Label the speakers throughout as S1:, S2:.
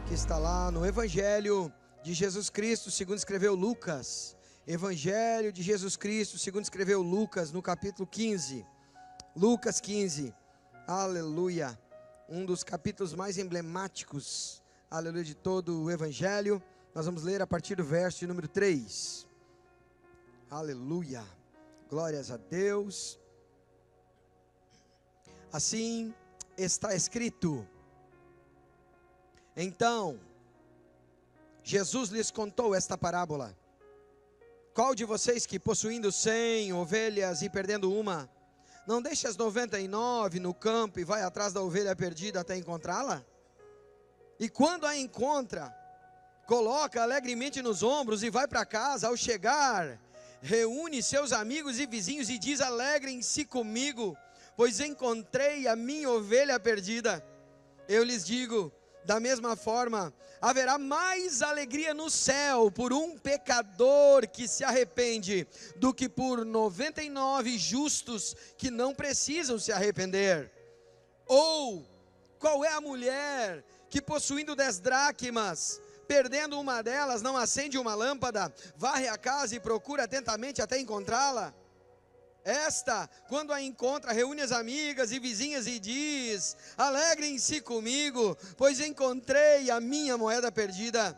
S1: que está lá no Evangelho de Jesus Cristo, segundo escreveu Lucas. Evangelho de Jesus Cristo, segundo escreveu Lucas, no capítulo 15. Lucas 15, aleluia. Um dos capítulos mais emblemáticos, aleluia, de todo o Evangelho. Nós vamos ler a partir do verso de número 3. Aleluia, glórias a Deus. Assim está escrito: então, Jesus lhes contou esta parábola: qual de vocês que, possuindo 100 ovelhas e perdendo uma, não deixa as 99 no campo e vai atrás da ovelha perdida até encontrá-la? E quando a encontra, coloca alegremente nos ombros e vai para casa. Ao chegar, reúne seus amigos e vizinhos e diz: alegrem-se comigo, pois encontrei a minha ovelha perdida. Eu lhes digo, da mesma forma, haverá mais alegria no céu por um pecador que se arrepende, do que por 99 justos que não precisam se arrepender. Ou, qual é a mulher que, possuindo 10 dracmas, perdendo uma delas, não acende uma lâmpada, varre a casa e procura atentamente até encontrá-la? Esta, quando a encontra, reúne as amigas e vizinhas e diz: alegrem-se comigo, pois encontrei a minha moeda perdida.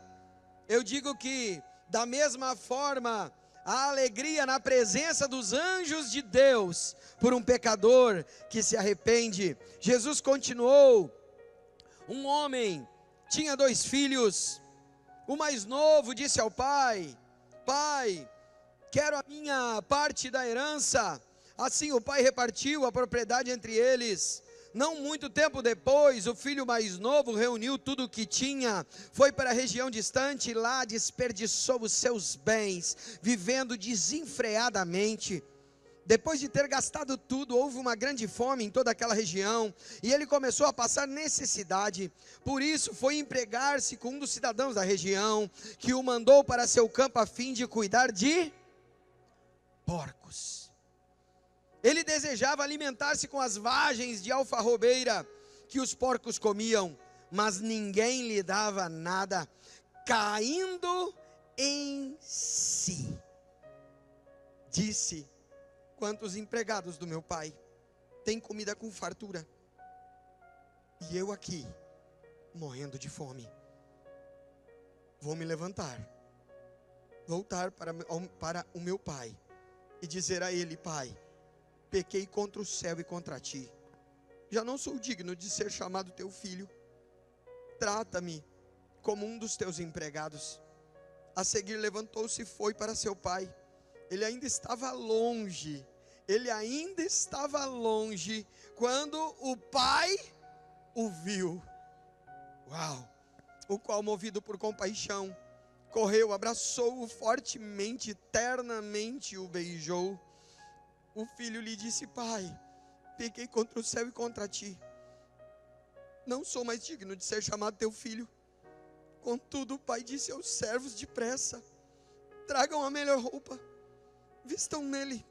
S1: Eu digo que, da mesma forma, há alegria na presença dos anjos de Deus por um pecador que se arrepende. Jesus continuou: um homem tinha 2 filhos. O mais novo disse ao pai: pai, quero a minha parte da herança. Assim o pai repartiu a propriedade entre eles. Não muito tempo depois, o filho mais novo reuniu tudo o que tinha, foi para a região distante e lá desperdiçou os seus bens, vivendo desenfreadamente. Depois de ter gastado tudo, houve uma grande fome em toda aquela região, e ele começou a passar necessidade. Por isso foi empregar-se com um dos cidadãos da região, que o mandou para seu campo a fim de cuidar de porcos. Ele desejava alimentar-se com as vagens de alfarrobeira que os porcos comiam, mas ninguém lhe dava nada. Caindo em si, disse: quantos empregados do meu pai têm comida com fartura, e eu aqui morrendo de fome. Vou me levantar, voltar para o meu pai e dizer a ele: pai, pequei contra o céu e contra ti, já não sou digno de ser chamado teu filho, trata-me como um dos teus empregados. A seguir levantou-se e foi para seu pai. Ele ainda estava longe quando o pai o viu. Uau! O qual, movido por compaixão, correu, abraçou-o fortemente, ternamente o beijou. O filho lhe disse: pai, pequei contra o céu e contra ti, não sou mais digno de ser chamado teu filho. Contudo o pai disse aos servos: depressa, tragam a melhor roupa, vistam nele,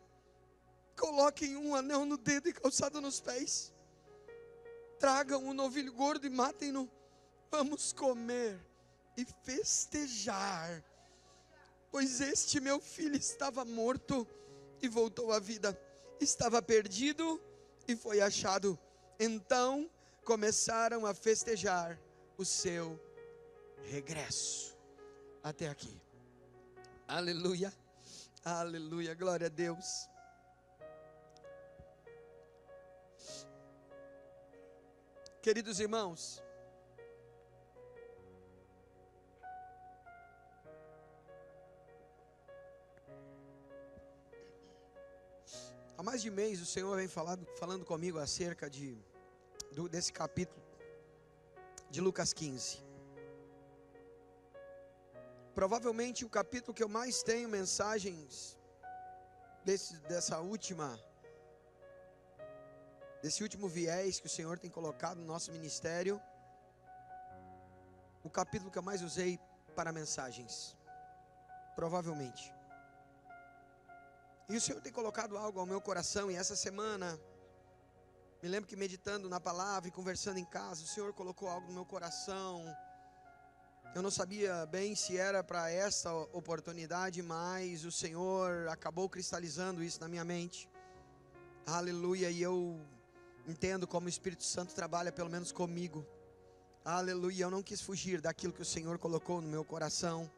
S1: coloquem um anel no dedo e calçado nos pés, tragam um novilho gordo e matem-no. Vamos comer e festejar, pois este meu filho estava morto e voltou à vida, estava perdido e foi achado. Então começaram a festejar o seu regresso. Até aqui. Aleluia, aleluia, glória a Deus. Queridos irmãos, há mais de mês o Senhor vem falando comigo acerca desse capítulo de Lucas 15. Provavelmente o capítulo que eu mais tenho mensagens desse último viés que o Senhor tem colocado no nosso ministério. O capítulo que eu mais usei para mensagens, provavelmente. E o Senhor tem colocado algo ao meu coração, e essa semana, me lembro que meditando na palavra e conversando em casa, o Senhor colocou algo no meu coração, Eu não sabia bem se era para esta oportunidade, mas o Senhor acabou cristalizando isso na minha mente. Aleluia, e eu entendo como o Espírito Santo trabalha, pelo menos comigo. Aleluia, eu não quis fugir daquilo que o Senhor colocou no meu coração.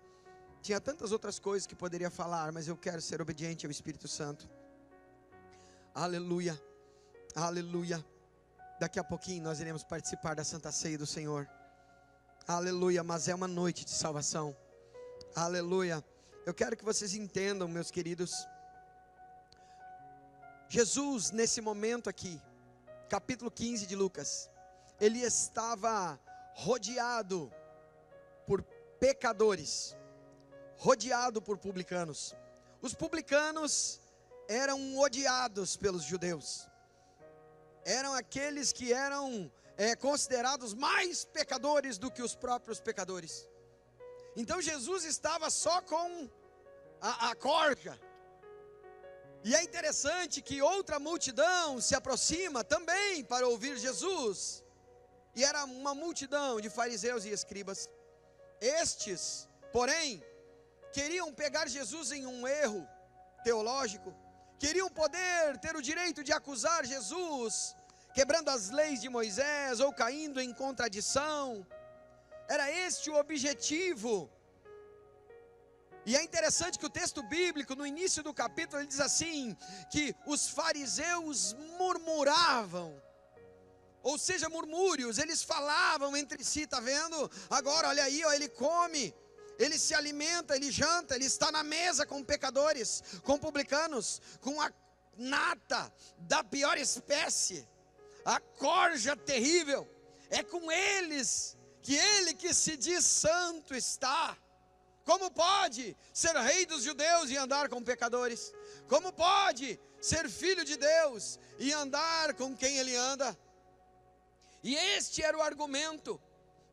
S1: Tinha tantas outras coisas que poderia falar, mas eu quero ser obediente ao Espírito Santo. Aleluia, aleluia. Daqui a pouquinho nós iremos participar da Santa Ceia do Senhor. Aleluia, mas é uma noite de salvação. Aleluia. Eu quero que vocês entendam, meus queridos. Jesus, nesse momento aqui, capítulo 15 de Lucas, ele estava rodeado por pecadores, rodeado por publicanos. Os publicanos eram odiados pelos judeus. Eram aqueles que eram considerados mais pecadores do que os próprios pecadores. Então Jesus estava só com a corja. E é interessante que outra multidão se aproxima também para ouvir Jesus. E era uma multidão de fariseus e escribas. Estes, porém, queriam pegar Jesus em um erro teológico. Queriam poder ter o direito de acusar Jesus, quebrando as leis de Moisés ou caindo em contradição. Era este o objetivo. E é interessante que o texto bíblico, no início do capítulo, ele diz assim, que os fariseus murmuravam, ou seja, murmúrios, eles falavam entre si, está vendo? Agora, olha aí, ó, ele come, ele se alimenta, ele janta, ele está na mesa com pecadores, com publicanos, com a nata da pior espécie, a corja terrível, é com eles que ele que se diz santo está. Como pode ser rei dos judeus e andar com pecadores? Como pode ser filho de Deus e andar com quem ele anda? E este era o argumento.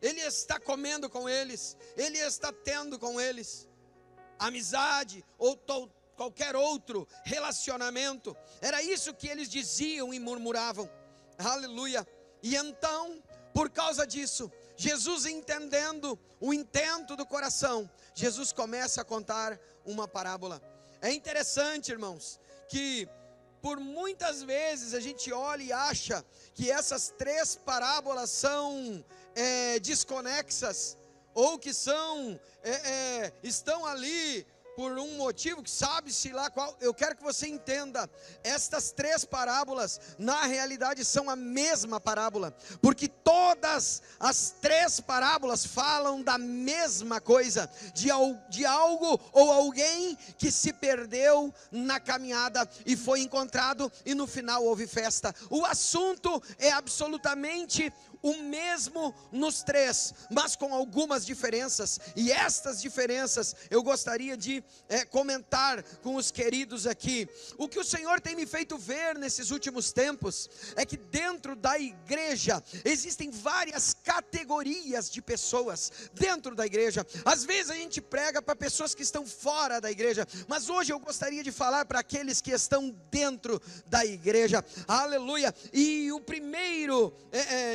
S1: Ele está comendo com eles, ele está tendo com eles amizade ou qualquer outro relacionamento. Era isso que eles diziam e murmuravam. Aleluia. E então, por causa disso, Jesus, entendendo o intento do coração, Jesus começa a contar uma parábola. É interessante, irmãos, que por muitas vezes a gente olha e acha que essas três parábolas são desconexas, ou que estão ali por um motivo que sabe-se lá qual. Eu quero que você entenda, estas três parábolas na realidade são a mesma parábola, porque todas as três parábolas falam da mesma coisa, de algo ou alguém que se perdeu na caminhada e foi encontrado, e no final houve festa. O assunto é absolutamente o mesmo nos três, mas com algumas diferenças, e estas diferenças eu gostaria de comentar com os queridos aqui. O que o Senhor tem me feito ver nesses últimos tempos, é que dentro da igreja, existem várias categorias de pessoas, dentro da igreja. Às vezes a gente prega para pessoas que estão fora da igreja, mas hoje eu gostaria de falar para aqueles que estão dentro da igreja, aleluia. E o primeiro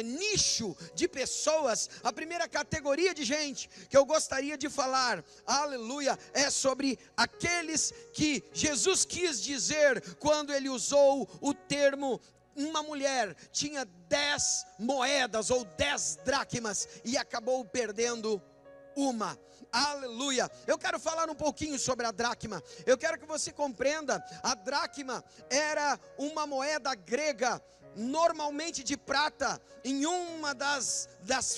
S1: nicho de pessoas, a primeira categoria de gente que eu gostaria de falar, aleluia, é sobre aqueles que Jesus quis dizer quando ele usou o termo: uma mulher tinha 10 moedas ou 10 dracmas e acabou perdendo uma. Aleluia. Eu quero falar um pouquinho sobre a dracma. Eu quero que você compreenda, a dracma era uma moeda grega, normalmente de prata. Em uma das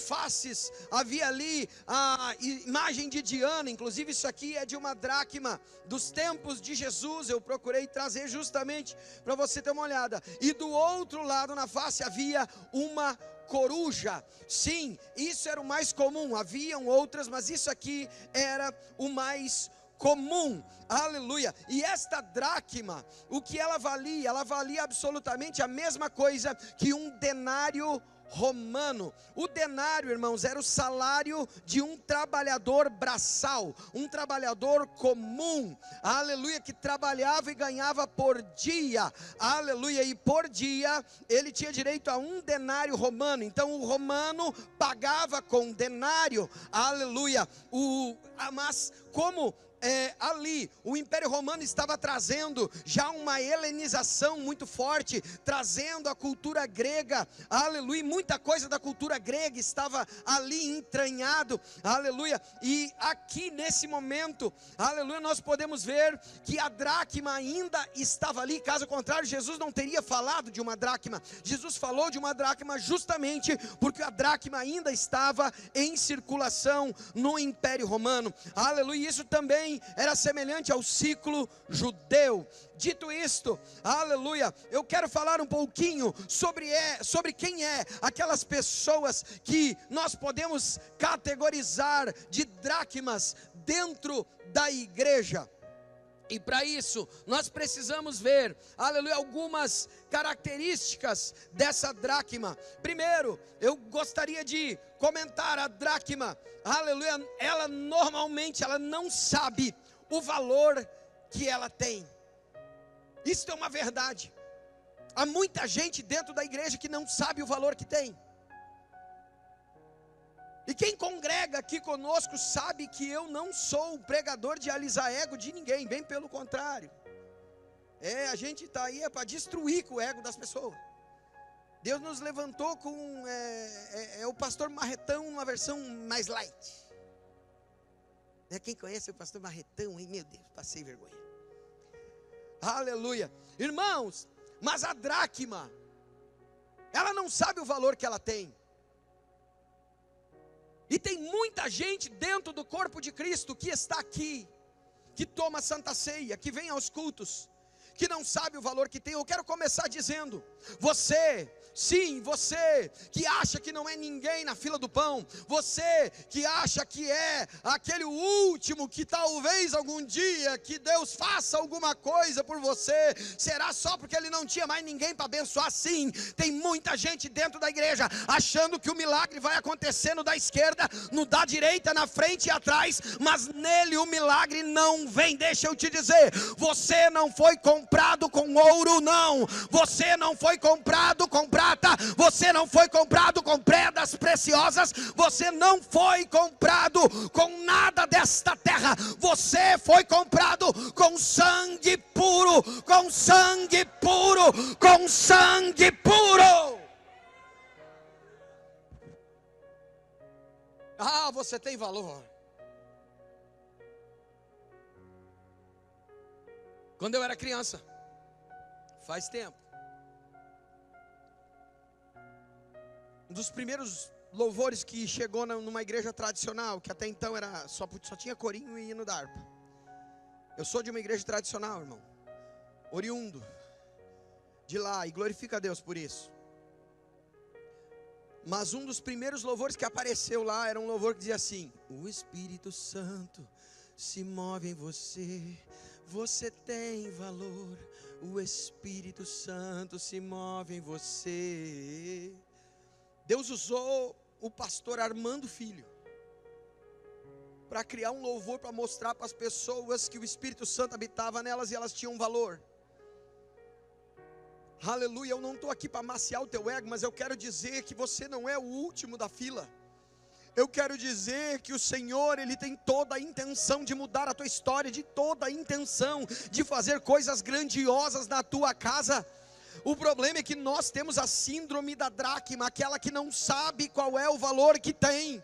S1: faces havia ali a imagem de Diana. Inclusive isso aqui é de uma dracma dos tempos de Jesus. Eu procurei trazer justamente para você ter uma olhada. E do outro lado na face havia uma coruja. Sim, isso era o mais comum. Haviam outras, mas isso aqui era o mais comum. Aleluia. E esta dracma, o que ela valia? Ela valia absolutamente a mesma coisa que um denário romano. O denário, irmãos, era o salário de um trabalhador braçal, um trabalhador comum, aleluia, que trabalhava e ganhava por dia, aleluia, e por dia ele tinha direito a um denário romano. Então o romano pagava com denário, aleluia, mas como ali o Império Romano estava trazendo já uma helenização muito forte, trazendo a cultura grega, aleluia, muita coisa da cultura grega estava ali entranhado, aleluia, e aqui nesse momento, aleluia, nós podemos ver que a dracma ainda estava ali. Caso contrário, Jesus não teria falado de uma dracma. Jesus falou de uma dracma justamente porque a dracma ainda estava em circulação no Império Romano, aleluia. Isso também era semelhante ao ciclo judeu. Dito isto, aleluia, eu quero falar um pouquinho sobre quem é aquelas pessoas que nós podemos categorizar de dracmas dentro da igreja. E para isso, nós precisamos ver, aleluia, algumas características dessa dracma. Primeiro, eu gostaria de comentar a dracma, aleluia, ela normalmente não sabe o valor que ela tem. Isso é uma verdade. Há muita gente dentro da igreja que não sabe o valor que tem. E quem congrega aqui conosco sabe que eu não sou o pregador de alisar ego de ninguém, bem pelo contrário. A gente está aí para destruir com o ego das pessoas. Deus nos levantou com o pastor Marretão, uma versão mais light. Quem conhece o pastor Marretão, hein? Meu Deus, passei vergonha. Aleluia. Irmãos, mas a dracma, ela não sabe o valor que ela tem. E tem muita gente dentro do corpo de Cristo que está aqui, que toma Santa Ceia, que vem aos cultos, que não sabe o valor que tem. Eu quero começar dizendo: você, sim, você que acha que não é ninguém na fila do pão, você que acha que é aquele último, que talvez algum dia que Deus faça alguma coisa por você, será só porque Ele não tinha mais ninguém para abençoar. Sim, tem muita gente dentro da igreja achando que o milagre vai acontecer no da esquerda, no da direita, na frente e atrás, mas nele o milagre não vem. Deixa eu te dizer, você não foi comprado com ouro, não. Você não foi comprado com prata. Você não foi comprado com pedras preciosas. Você não foi comprado com nada desta terra. Você foi comprado com sangue puro, com sangue puro, com sangue puro. Você tem valor. Quando eu era criança, faz tempo, um dos primeiros louvores que chegou numa igreja tradicional, que até então era só tinha corinho e hino da harpa. Eu sou de uma igreja tradicional, irmão, oriundo de lá, e glorifica a Deus por isso. Mas um dos primeiros louvores que apareceu lá era um louvor que dizia assim: o Espírito Santo se move em você, você tem valor. O Espírito Santo se move em você. Deus usou o pastor Armando Filho para criar um louvor, para mostrar para as pessoas que o Espírito Santo habitava nelas e elas tinham valor. Aleluia. Eu não estou aqui para amaciar o teu ego, mas eu quero dizer que você não é o último da fila. Eu quero dizer que o Senhor, Ele tem toda a intenção de mudar a tua história, de toda a intenção de fazer coisas grandiosas na tua casa. O problema é que nós temos a síndrome da dracma, aquela que não sabe qual é o valor que tem.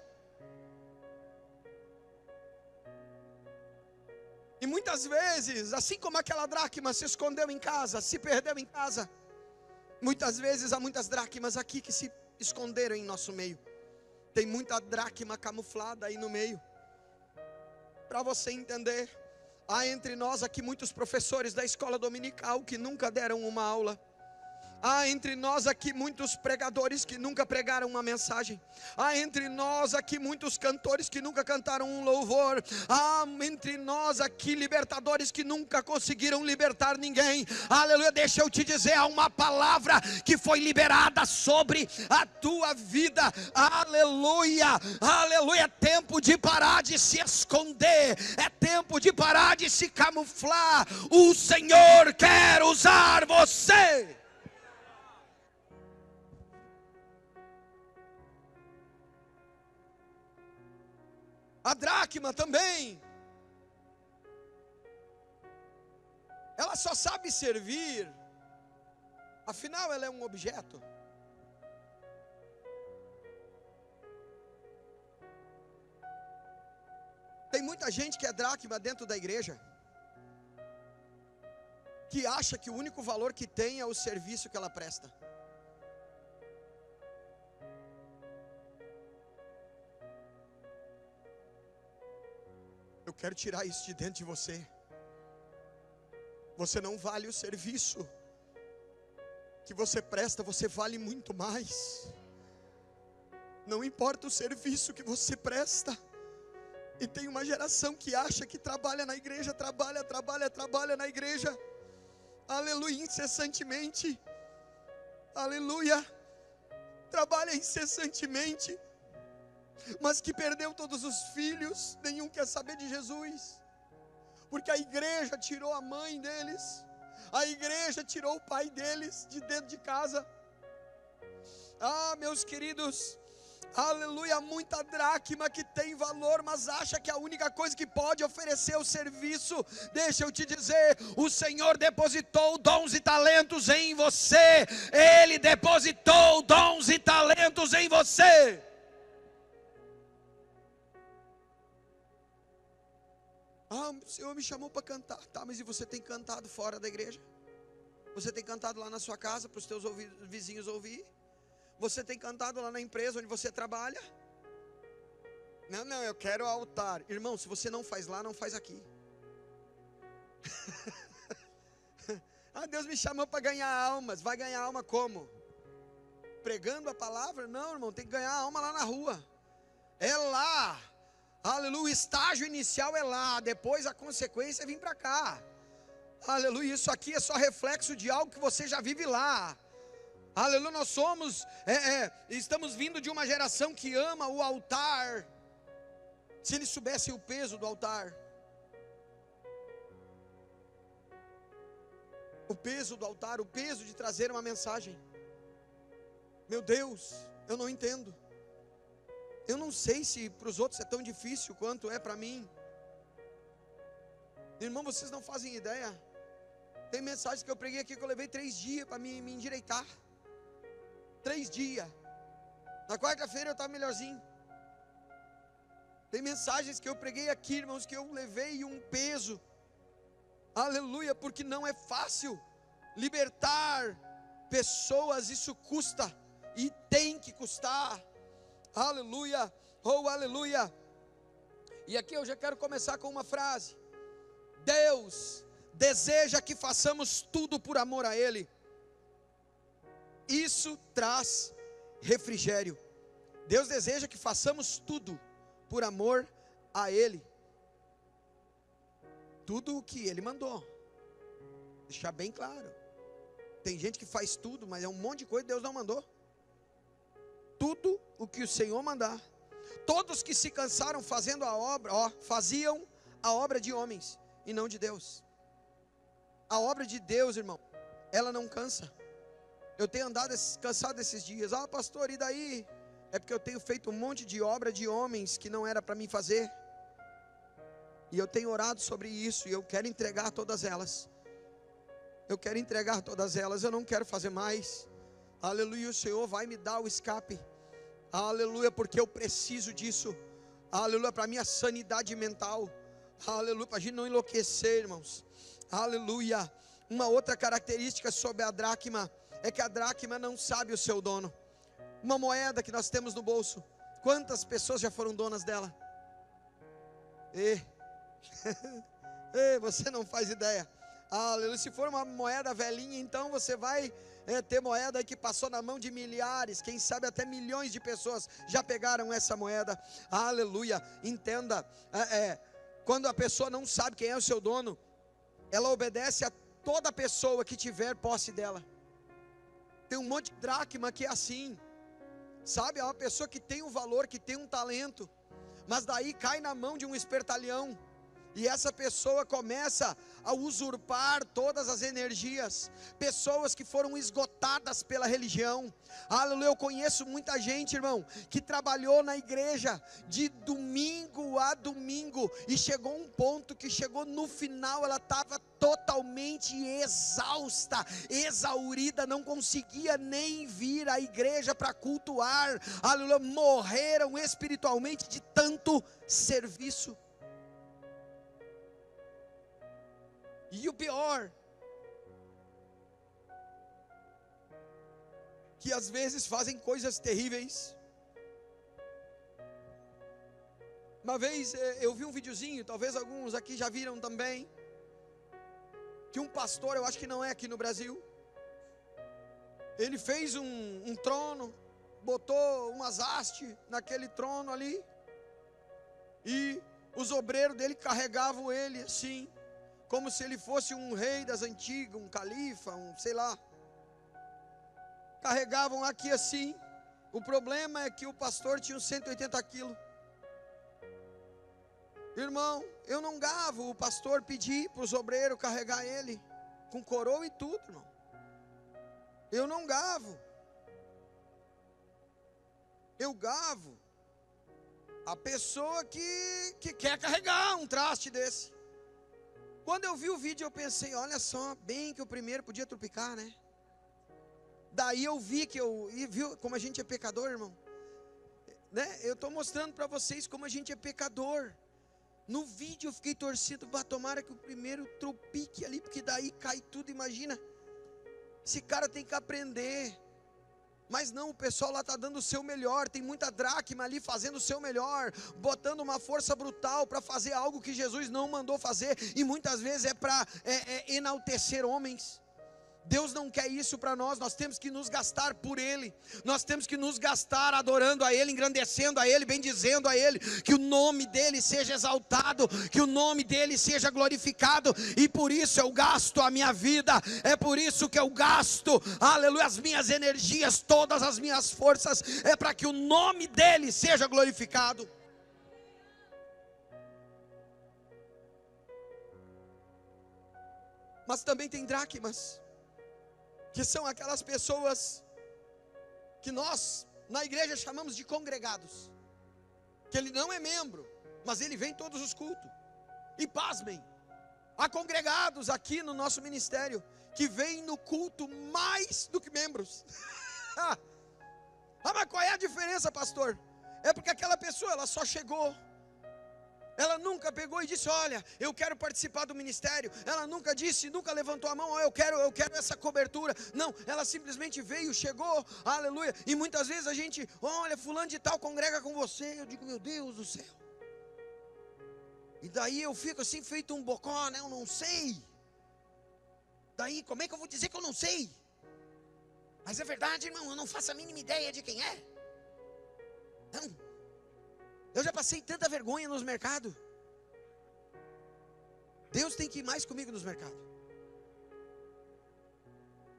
S1: E muitas vezes, assim como aquela dracma se escondeu em casa, se perdeu em casa, muitas vezes há muitas dracmas aqui que se esconderam em nosso meio. Tem muita dracma camuflada aí no meio. Para você entender, há entre nós aqui muitos professores da escola dominical que nunca deram uma aula. Há entre nós aqui muitos pregadores que nunca pregaram uma mensagem. Há entre nós aqui muitos cantores que nunca cantaram um louvor. Há entre nós aqui libertadores que nunca conseguiram libertar ninguém. Aleluia, deixa eu te dizer, há uma palavra que foi liberada sobre a tua vida. Aleluia, aleluia, é tempo de parar de se esconder. É tempo de parar de se camuflar. O Senhor quer usar você. A dracma também, ela só sabe servir, afinal ela é um objeto. Tem muita gente que é dracma dentro da igreja, que acha que o único valor que tem é o serviço que ela presta. Eu quero tirar isso de dentro de você. Você não vale o serviço que você presta, você vale muito mais. Não importa o serviço que você presta. E tem uma geração que acha que trabalha na igreja, trabalha na igreja. Aleluia, incessantemente. Aleluia. Trabalha incessantemente. Mas que perdeu todos os filhos, nenhum quer saber de Jesus, porque a igreja tirou a mãe deles, a igreja tirou o pai deles de dentro de casa. Ah, meus queridos, aleluia, muita dracma que tem valor, mas acha que a única coisa que pode oferecer é o serviço. Deixa eu te dizer, o Senhor depositou dons e talentos em você, Ele depositou dons e talentos em você. Ah, o Senhor me chamou para cantar. Tá, mas e você tem cantado fora da igreja? Você tem cantado lá na sua casa para os teus vizinhos ouvir? Você tem cantado lá na empresa onde você trabalha? Não, eu quero altar. Irmão, se você não faz lá, não faz aqui. Ah, Deus me chamou para ganhar almas. Vai ganhar alma como? Pregando a palavra? Não, irmão, tem que ganhar alma lá na rua. É lá. Aleluia, o estágio inicial é lá, depois a consequência é vir para cá. Aleluia, isso aqui é só reflexo de algo que você já vive lá. Aleluia, nós estamos vindo de uma geração que ama o altar. Se eles soubessem o peso do altar, o peso do altar, o peso de trazer uma mensagem. Meu Deus, eu não entendo. Eu não sei se para os outros é tão difícil quanto é para mim. Irmão, vocês não fazem ideia. Tem mensagens que eu preguei aqui que eu levei 3 dias para me endireitar. 3 dias. Na quarta-feira eu estava melhorzinho. Tem mensagens que eu preguei aqui, irmãos, que eu levei um peso. Aleluia, porque não é fácil libertar pessoas, isso custa. E tem que custar. Aleluia, oh aleluia. E aqui eu já quero começar com uma frase. Deus deseja que façamos tudo por amor a Ele. Isso traz refrigério. Deus deseja que façamos tudo por amor a Ele. Tudo o que Ele mandou. Deixar bem claro. Tem gente que faz tudo, mas é um monte de coisa que Deus não mandou. Tudo o que o Senhor mandar. Todos que se cansaram fazendo a obra, faziam a obra de homens e não de Deus. A obra de Deus, irmão, ela não cansa. Eu tenho andado cansado esses dias. Ah, pastor, e daí? É porque eu tenho feito um monte de obra de homens que não era para mim fazer. E eu tenho orado sobre isso e eu quero entregar todas elas. Eu quero entregar todas elas, eu não quero fazer mais. Aleluia, o Senhor vai me dar o escape. Aleluia, porque eu preciso disso. Aleluia, para minha sanidade mental. Aleluia, para a gente não enlouquecer, irmãos. Aleluia. Uma outra característica sobre a dracma é que a dracma não sabe o seu dono. Uma moeda que nós temos no bolso, quantas pessoas já foram donas dela? Você não faz ideia. Aleluia. Se for uma moeda velhinha, então você vai Tem moeda aí que passou na mão de milhares, quem sabe até milhões de pessoas já pegaram essa moeda. Aleluia. Entenda, quando a pessoa não sabe quem é o seu dono, ela obedece a toda pessoa que tiver posse dela. Tem um monte de dracma que é assim, sabe? É uma pessoa que tem um valor, que tem um talento, mas daí cai na mão de um espertalhão, e essa pessoa começa a usurpar todas as energias. Pessoas que foram esgotadas pela religião. Aleluia, eu conheço muita gente, irmão, que trabalhou na igreja de domingo a domingo, e chegou um ponto que chegou no final, ela estava totalmente exausta, exaurida, não conseguia nem vir à igreja para cultuar. Aleluia, morreram espiritualmente de tanto serviço. E o pior, que às vezes fazem coisas terríveis. Uma vez eu vi um videozinho, talvez alguns aqui já viram também, que um pastor, eu acho que não é aqui no Brasil, ele fez um trono, botou umas hastes naquele trono ali, e os obreiros dele carregavam ele assim, como se ele fosse um rei das antigas, um califa, sei lá. Carregavam aqui assim. O problema é que o pastor tinha uns 180 quilos. Irmão, eu não gavo o pastor pedir para os obreiros carregar ele, com coroa e tudo, irmão. Eu não gavo. Eu gavo a pessoa que quer carregar um traste desse. Quando eu vi o vídeo eu pensei, olha só, bem que o primeiro podia trupicar, né? Daí eu vi viu como a gente é pecador, irmão, né? Eu estou mostrando para vocês como a gente é pecador. No vídeo eu fiquei torcendo, tomara que o primeiro trupique ali, porque daí cai tudo, imagina. Esse cara tem que aprender. Mas não, o pessoal lá está dando o seu melhor, tem muita dracma ali fazendo o seu melhor, botando uma força brutal para fazer algo que Jesus não mandou fazer, e muitas vezes é para enaltecer homens. Deus não quer isso para nós. Nós temos que nos gastar por Ele, nós temos que nos gastar adorando a Ele, engrandecendo a Ele, bendizendo a Ele, que o nome dEle seja exaltado, que o nome dEle seja glorificado, e por isso eu gasto a minha vida, é por isso que eu gasto, aleluia, as minhas energias, todas as minhas forças, é para que o nome dEle seja glorificado. Mas também tem dracmas, que são aquelas pessoas que nós na igreja chamamos de congregados, que ele não é membro, mas ele vem em todos os cultos. E pasmem, há congregados aqui no nosso ministério que vêm no culto mais do que membros. Mas qual é a diferença, pastor? É porque aquela pessoa, ela só chegou, ela nunca pegou e disse, olha, eu quero participar do ministério. Ela nunca disse, nunca levantou a mão, eu quero essa cobertura. Não, ela simplesmente veio, chegou, aleluia. E muitas vezes a gente, olha, fulano de tal congrega com você. Eu digo, meu Deus do céu. E daí eu fico assim, feito um bocó, né? Eu não sei. Daí, como é que eu vou dizer que eu não sei? Mas é verdade, irmão, eu não faço a mínima ideia de quem é. Não. Eu já passei tanta vergonha nos mercados. Deus tem que ir mais comigo nos mercados.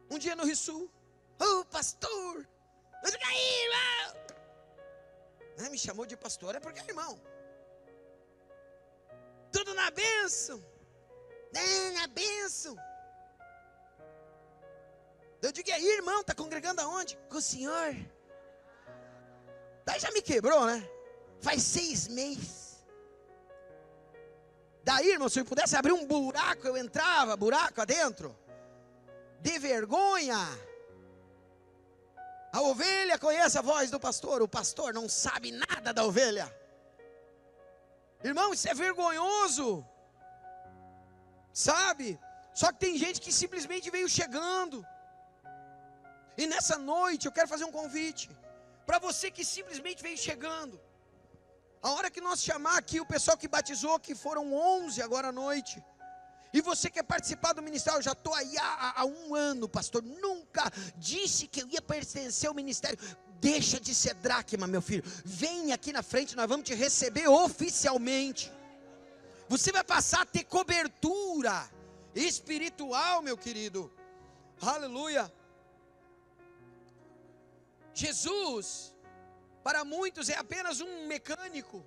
S1: Um dia no Rio-Sul, pastor, mas aí, irmão. Me chamou de pastor, é porque é irmão. Tudo na bênção. Na bênção. Eu digo, e aí, irmão, está congregando aonde? Com o senhor. Daí já me quebrou, né? Faz 6 meses. Daí, irmão, se eu pudesse abrir um buraco, eu entrava, buraco adentro. De vergonha. A ovelha conhece a voz do pastor. O pastor não sabe nada da ovelha. Irmão, isso é vergonhoso. Sabe? Só que tem gente que simplesmente veio chegando. E nessa noite eu quero fazer um convite para você que simplesmente veio chegando. A hora que nós chamar aqui o pessoal que batizou, que foram 11 agora à noite, e você quer participar do ministério, eu já estou aí há 1 ano, pastor, nunca nunca disse que eu ia pertencer ao ministério. Deixa de ser dracma, meu filho. Vem aqui na frente, nós vamos te receber oficialmente. Você vai passar a ter cobertura espiritual, meu querido. Aleluia. Jesus, para muitos, é apenas um mecânico,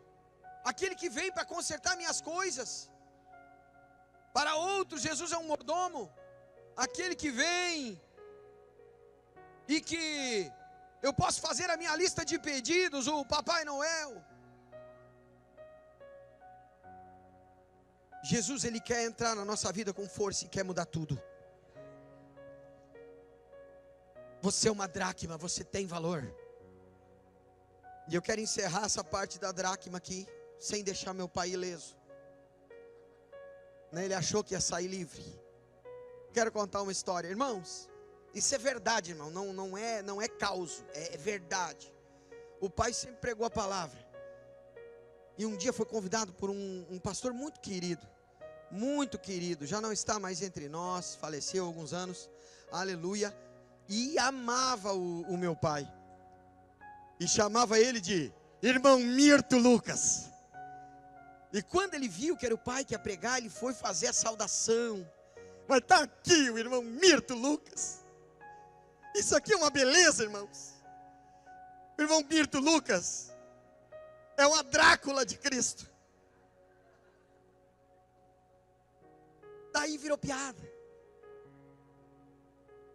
S1: aquele que vem para consertar minhas coisas. Para outros, Jesus é um mordomo, aquele que vem e que eu posso fazer a minha lista de pedidos, o Papai Noel. Jesus, Ele quer entrar na nossa vida com força e quer mudar tudo. Você é uma dracma, você tem valor. E eu quero encerrar essa parte da dracma aqui, sem deixar meu pai ileso. Ele achou que ia sair livre. Quero contar uma história, irmãos. Isso é verdade, irmão, não é caos, é verdade. O pai sempre pregou a palavra. E um dia foi convidado por um pastor muito querido, já não está mais entre nós, faleceu há alguns anos, aleluia, e amava o meu pai, e chamava ele de irmão Mirto Lucas. E quando ele viu que era o pai que ia pregar, ele foi fazer a saudação. Mas está aqui o irmão Mirto Lucas. Isso aqui é uma beleza, irmãos. O irmão Mirto Lucas é uma Drácula de Cristo. Daí virou piada.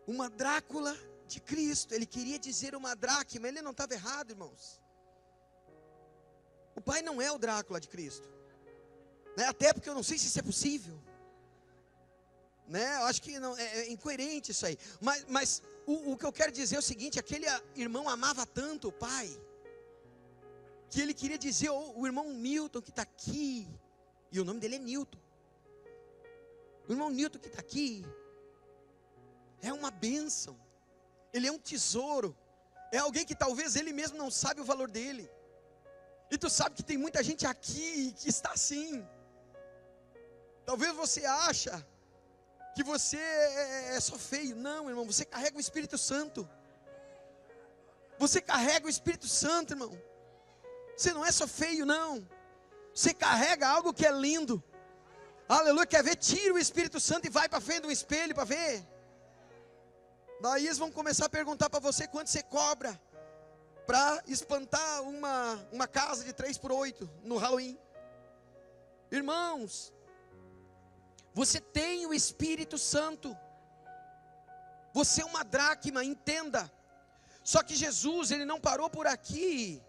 S1: Uma Drácula de Cristo. Ele queria dizer uma dracma, ele não estava errado, irmãos. O pai não é o Drácula de Cristo, né? Até porque eu não sei se isso é possível, né? Eu acho que não, é incoerente isso aí. Mas o que eu quero dizer é o seguinte: aquele irmão amava tanto o pai, que ele queria dizer, o irmão Newton que está aqui, e o nome dele é Newton. O irmão Newton que está aqui é uma bênção, ele é um tesouro, é alguém que talvez ele mesmo não sabe o valor dele. E tu sabe que tem muita gente aqui que está assim. Talvez você acha que você é só feio. Não, irmão, você carrega o Espírito Santo. Você carrega o Espírito Santo, irmão. Você não é só feio, não. Você carrega algo que é lindo. Aleluia, quer ver? Tira o Espírito Santo e vai para frente do espelho para ver. Daí eles vão começar a perguntar para você quanto você cobra para espantar uma casa de 3x8 no Halloween. Irmãos, você tem o Espírito Santo. Você é uma dracma, entenda. Só que Jesus, ele não parou por aqui.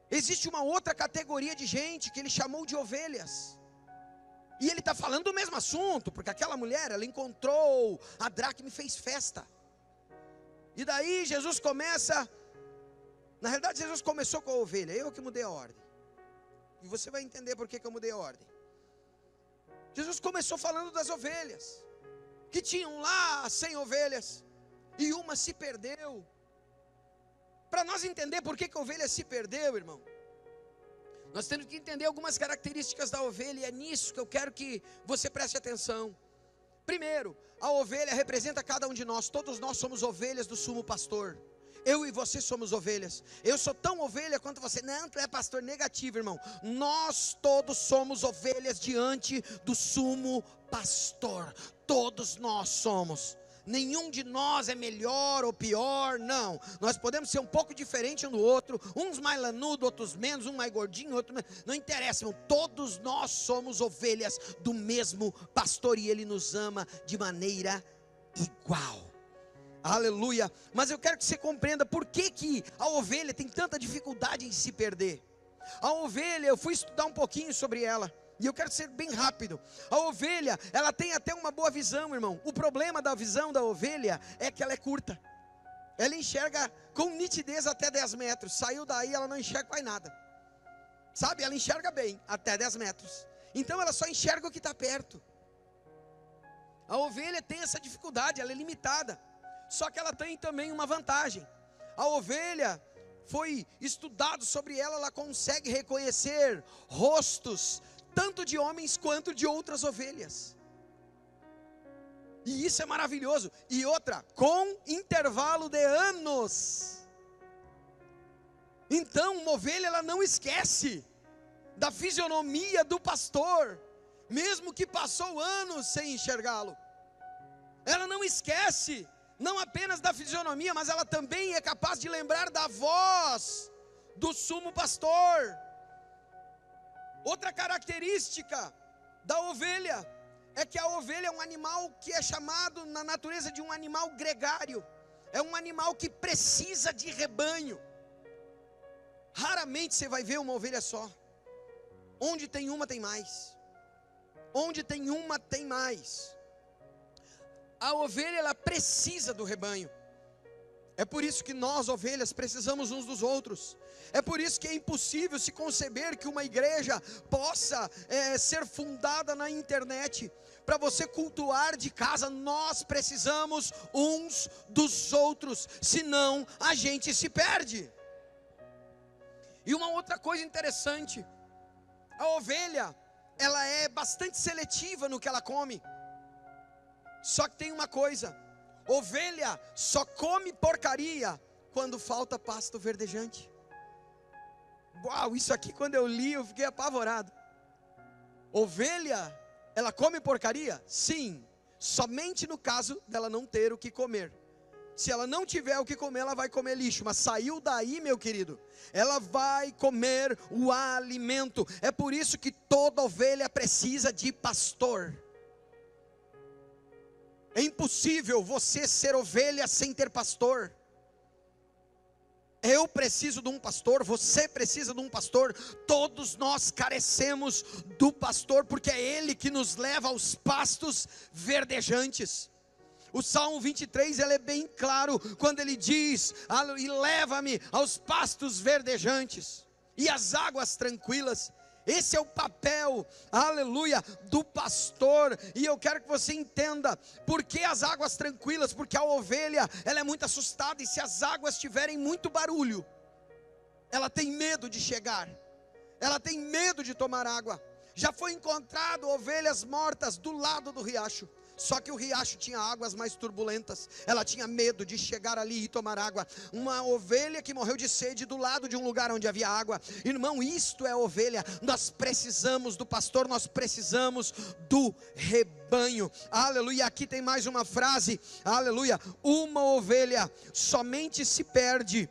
S1: Existe uma outra categoria de gente que ele chamou de ovelhas. E ele está falando do mesmo assunto, porque aquela mulher, ela encontrou a dracma e fez festa. E daí Jesus começa. Na realidade, Jesus começou com a ovelha. Eu que mudei a ordem. E você vai entender por que eu mudei a ordem. Jesus começou falando das ovelhas, que tinham lá 100 ovelhas, e uma se perdeu. Para nós entender por que a ovelha se perdeu, irmão, nós temos que entender algumas características da ovelha, e é nisso que eu quero que você preste atenção. Primeiro, a ovelha representa cada um de nós. Todos nós somos ovelhas do sumo pastor. Eu e você somos ovelhas. Eu sou tão ovelha quanto você. Não, tu é pastor. Negativo, irmão. Nós todos somos ovelhas diante do sumo pastor. Todos nós somos. Nenhum de nós é melhor ou pior, não. Nós podemos ser um pouco diferente um do outro. Uns mais lanudo, outros menos. Um mais gordinho, outro menos. Não interessa, irmão. Todos nós somos ovelhas do mesmo pastor. E Ele nos ama de maneira igual. Aleluia. Mas eu quero que você compreenda por que a ovelha tem tanta dificuldade em se perder. A ovelha, eu fui estudar um pouquinho sobre ela, e eu quero ser bem rápido. A ovelha, ela tem até uma boa visão, irmão. O problema da visão da ovelha é que ela é curta. Ela enxerga com nitidez até 10 metros. Saiu daí, ela não enxerga mais nada. Sabe, ela enxerga bem até 10 metros. Então ela só enxerga o que está perto. A ovelha tem essa dificuldade, ela é limitada. Só que ela tem também uma vantagem. A ovelha, foi estudado sobre ela, ela consegue reconhecer rostos, tanto de homens quanto de outras ovelhas. E isso é maravilhoso. E outra, com intervalo de anos. Então, uma ovelha, ela não esquece da fisionomia do pastor, mesmo que passou anos sem enxergá-lo. Ela não esquece, não apenas da fisionomia, mas ela também é capaz de lembrar da voz do sumo pastor. Outra característica da ovelha é que a ovelha é um animal que é chamado na natureza de um animal gregário. É um animal que precisa de rebanho. Raramente você vai ver uma ovelha só. Onde tem uma, tem mais. Onde tem uma, tem mais. A ovelha, ela precisa do rebanho. É por isso que nós, ovelhas, precisamos uns dos outros. É por isso que é impossível se conceber que uma igreja possa ser fundada na internet. Para você cultuar de casa, nós precisamos uns dos outros, senão a gente se perde. E uma outra coisa interessante, a ovelha, ela é bastante seletiva no que ela come. Só que tem uma coisa, ovelha só come porcaria quando falta pasto verdejante. Uau, isso aqui quando eu li eu fiquei apavorado. Ovelha, ela come porcaria? Sim, somente no caso dela não ter o que comer. Se ela não tiver o que comer, ela vai comer lixo. Mas saiu daí, meu querido, ela vai comer o alimento. É por isso que toda ovelha precisa de pastor. É impossível você ser ovelha sem ter pastor. Eu preciso de um pastor, você precisa de um pastor. Todos nós carecemos do pastor, porque é ele que nos leva aos pastos verdejantes. O Salmo 23, ele é bem claro, quando ele diz, e leva-me aos pastos verdejantes, e às águas tranquilas. Esse é o papel, aleluia, do pastor. E eu quero que você entenda, por que as águas tranquilas? Porque a ovelha, ela é muito assustada, e se as águas tiverem muito barulho, ela tem medo de chegar, ela tem medo de tomar água. Já foi encontrado ovelhas mortas do lado do riacho, só que o riacho tinha águas mais turbulentas, ela tinha medo de chegar ali e tomar água. Uma ovelha que morreu de sede do lado de um lugar onde havia água. Irmão, isto é ovelha. Nós precisamos do pastor, nós precisamos do rebanho. Aleluia, aqui tem mais uma frase, aleluia. Uma ovelha somente se perde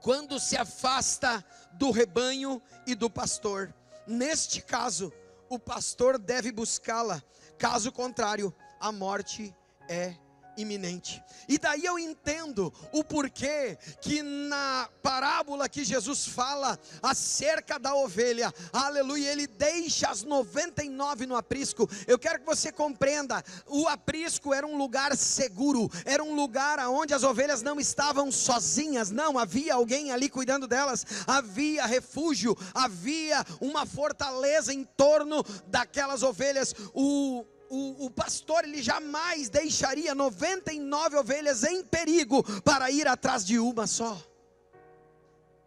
S1: quando se afasta do rebanho e do pastor. Neste caso, o pastor deve buscá-la. Caso contrário, a morte é iminente. E daí eu entendo o porquê que na parábola que Jesus fala acerca da ovelha, aleluia, ele deixa as 99 no aprisco. Eu quero que você compreenda, o aprisco era um lugar seguro, era um lugar onde as ovelhas não estavam sozinhas, não, havia alguém ali cuidando delas, havia refúgio, havia uma fortaleza em torno daquelas ovelhas. O pastor, ele jamais deixaria 99 ovelhas em perigo para ir atrás de uma só.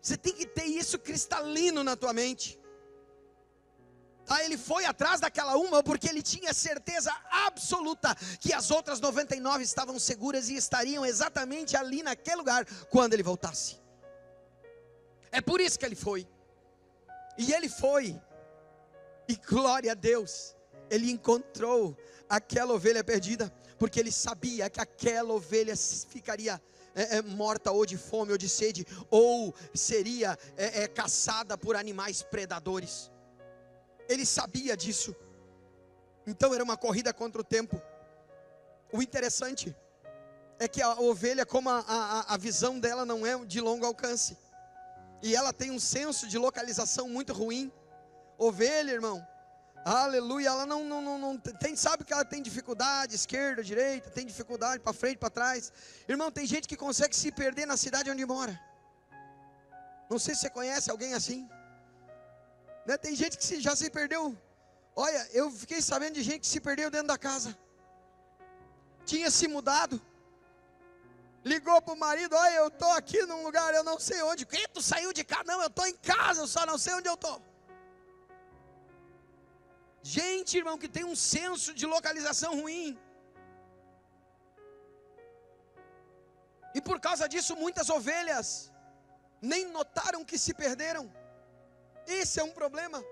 S1: Você tem que ter isso cristalino na tua mente. Ele foi atrás daquela uma porque ele tinha certeza absoluta que as outras 99 estavam seguras e estariam exatamente ali naquele lugar quando ele voltasse. É por isso que ele foi. E ele foi, e glória a Deus, ele encontrou aquela ovelha perdida, porque ele sabia que aquela ovelha ficaria morta ou de fome ou de sede, ou seria caçada por animais predadores. Ele sabia disso. Então era uma corrida contra o tempo. O interessante é que a ovelha, como a visão dela não é de longo alcance, e ela tem um senso de localização muito ruim. Ovelha, irmão, aleluia, ela não tem, sabe que ela tem dificuldade, esquerda, direita, tem dificuldade para frente, para trás. Irmão, tem gente que consegue se perder na cidade onde mora. Não sei se você conhece alguém assim, né? Tem gente que já se perdeu. Olha, eu fiquei sabendo de gente que se perdeu dentro da casa. Tinha se mudado, ligou para o marido: olha, eu estou aqui num lugar, eu não sei onde. Que tu saiu de casa? Não, eu estou em casa, eu só não sei onde eu estou. Gente, irmão, que tem um senso de localização ruim. E por causa disso muitas ovelhas nem notaram que se perderam. Esse é um problema.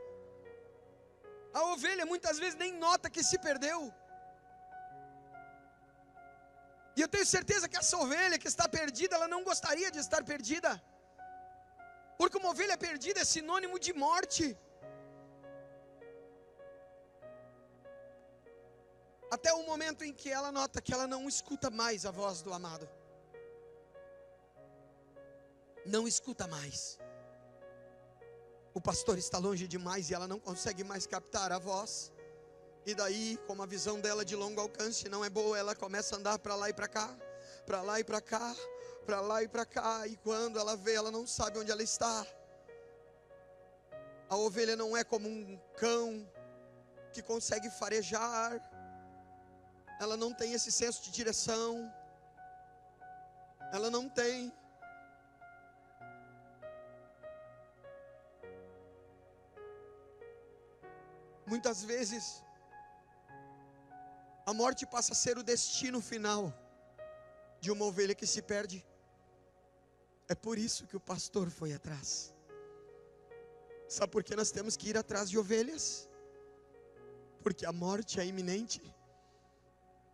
S1: A ovelha muitas vezes nem nota que se perdeu. E eu tenho certeza que essa ovelha que está perdida, ela não gostaria de estar perdida. Porque uma ovelha perdida é sinônimo de morte. Até o momento em que ela nota que ela não escuta mais a voz do amado. Não escuta mais. O pastor está longe demais e ela não consegue mais captar a voz. E daí, como a visão dela de longo alcance não é boa, ela começa a andar para lá e para cá, para lá e para cá, para lá e para cá. E quando ela vê, ela não sabe onde ela está. A ovelha não é como um cão que consegue farejar. Ela não tem esse senso de direção. Ela não tem. Muitas vezes, a morte passa a ser o destino final de uma ovelha que se perde. É por isso que o pastor foi atrás. Sabe por que nós temos que ir atrás de ovelhas? Porque a morte é iminente.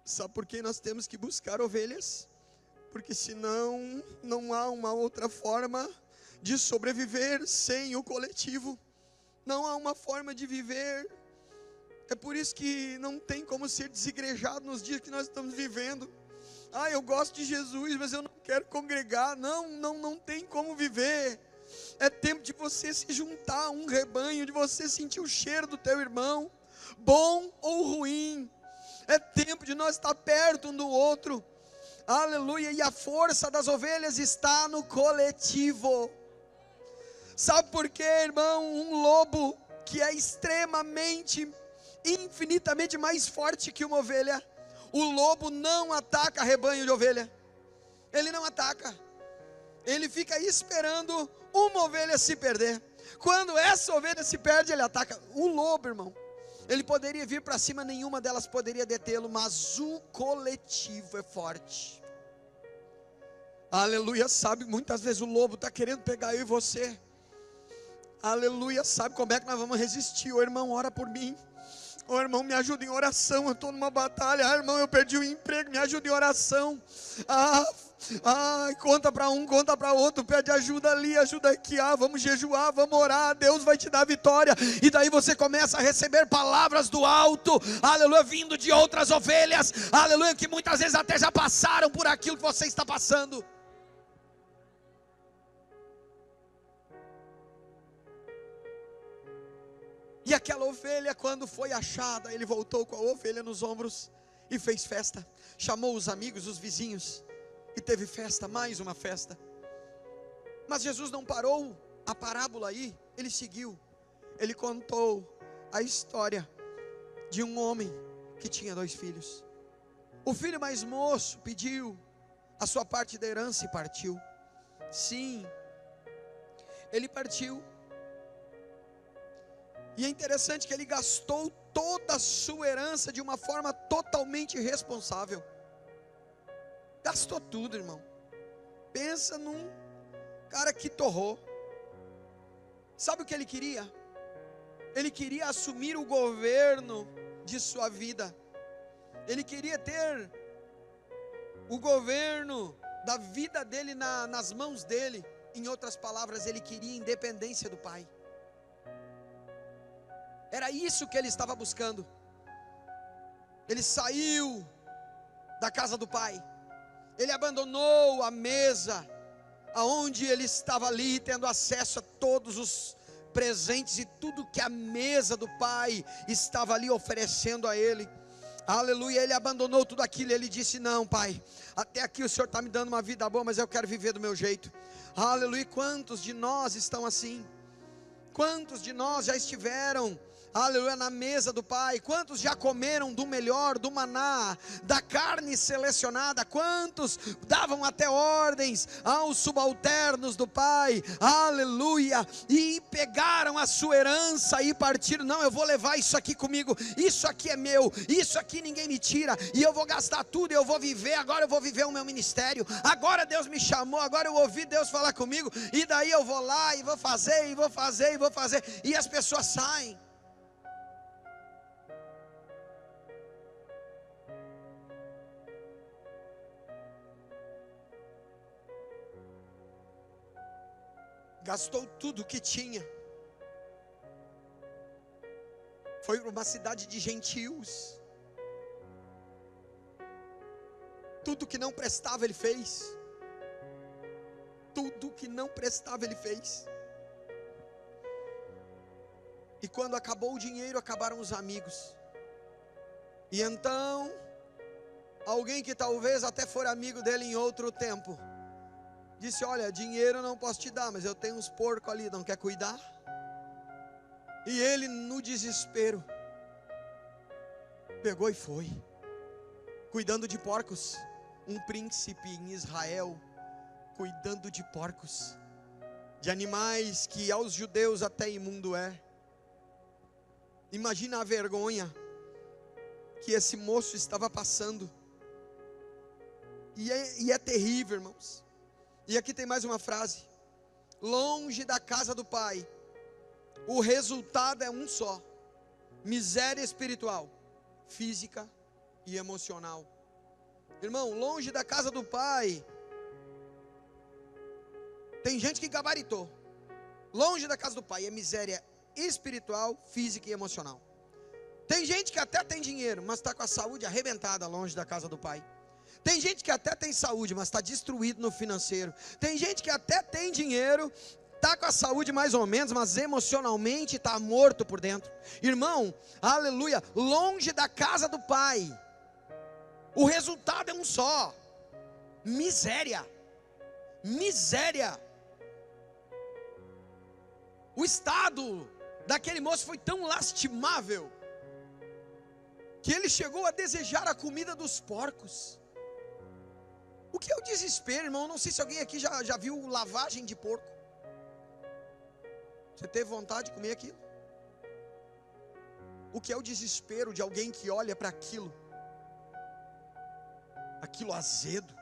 S1: Sabe por que nós temos que buscar ovelhas? Porque senão não há uma outra forma de sobreviver sem o coletivo. Não há uma forma de viver. É por isso que não tem como ser desigrejado nos dias que nós estamos vivendo. Eu gosto de Jesus, mas eu não quero congregar. Não tem como viver. É tempo de você se juntar a um rebanho, de você sentir o cheiro do teu irmão, bom ou ruim. É tempo de nós estar perto um do outro. Aleluia. E a força das ovelhas está no coletivo. Sabe por quê, irmão? Um lobo que é infinitamente mais forte que uma ovelha. O lobo não ataca rebanho de ovelha. Ele não ataca. Ele fica esperando uma ovelha se perder. Quando essa ovelha se perde, ele ataca. O lobo, irmão, ele poderia vir para cima, nenhuma delas poderia detê-lo, mas o coletivo é forte. Aleluia. Sabe, muitas vezes o lobo está querendo pegar eu e você. Aleluia. Sabe como é que nós vamos resistir? Ô irmão, ora por mim. Ô irmão, me ajuda em oração, eu estou numa batalha. Irmão, eu perdi o emprego, me ajuda em oração. Conta para um, conta para outro, pede ajuda ali, ajuda aqui. Vamos jejuar, vamos orar, Deus vai te dar vitória. E daí você começa a receber palavras do alto, aleluia, vindo de outras ovelhas, aleluia, que muitas vezes até já passaram por aquilo que você está passando. E aquela ovelha, quando foi achada, ele voltou com a ovelha nos ombros e fez festa. Chamou os amigos, os vizinhos, e teve festa, mais uma festa. Mas Jesus não parou a parábola aí, ele seguiu. Ele contou a história de um homem que tinha 2 filhos. O filho mais moço pediu a sua parte da herança e partiu. Sim, ele partiu. E é interessante que ele gastou toda a sua herança de uma forma totalmente irresponsável. Gastou tudo, irmão. Pensa num cara que torrou. Sabe o que ele queria? Ele queria assumir o governo de sua vida. Ele queria ter o governo da vida dele nas mãos dele. Em outras palavras, ele queria independência do pai. Era isso que ele estava buscando. Ele saiu da casa do pai. Ele abandonou a mesa, aonde ele estava ali, tendo acesso a todos os presentes e tudo que a mesa do pai estava ali oferecendo a ele. Aleluia. Ele abandonou tudo aquilo. Ele disse: não, pai, até aqui o Senhor está me dando uma vida boa, mas eu quero viver do meu jeito. Aleluia. Quantos de nós estão assim? Quantos de nós já estiveram aleluia, na mesa do Pai? Quantos já comeram do melhor, do maná, da carne selecionada? Quantos davam até ordens aos subalternos do Pai, aleluia, e pegaram a sua herança e partiram? Não, eu vou levar isso aqui comigo, isso aqui é meu, isso aqui ninguém me tira, e eu vou gastar tudo, eu vou viver, agora eu vou viver o meu ministério, agora Deus me chamou, agora eu ouvi Deus falar comigo, e daí eu vou lá e vou fazer, e vou fazer, e vou fazer, e as pessoas saem. Gastou tudo que tinha, foi para uma cidade de gentios, tudo que não prestava ele fez, tudo que não prestava ele fez, e quando acabou o dinheiro, acabaram os amigos, e então, alguém que talvez até for amigo dele em outro tempo, disse: olha, dinheiro eu não posso te dar, mas eu tenho uns porcos ali, não quer cuidar? E ele, no desespero, pegou e foi, cuidando de porcos. Um príncipe em Israel, cuidando de porcos, de animais que aos judeus até imundo é. Imagina a vergonha que esse moço estava passando, e é terrível, irmãos. E aqui tem mais uma frase: longe da casa do Pai, o resultado é um só: miséria espiritual, física e emocional. Irmão, longe da casa do Pai, tem gente que gabaritou. Longe da casa do Pai é miséria espiritual, física e emocional. Tem gente que até tem dinheiro, mas está com a saúde arrebentada longe da casa do Pai. Tem gente que até tem saúde, mas está destruído no financeiro. Tem gente que até tem dinheiro, está com a saúde mais ou menos, mas emocionalmente está morto por dentro. Irmão, aleluia, longe da casa do Pai, o resultado é um só: miséria. Miséria. O estado daquele moço foi tão lastimável, que ele chegou a desejar a comida dos porcos. O que é o desespero, irmão? Não sei se alguém aqui já viu lavagem de porco. Você teve vontade de comer aquilo? O que é o desespero de alguém que olha para aquilo azedo,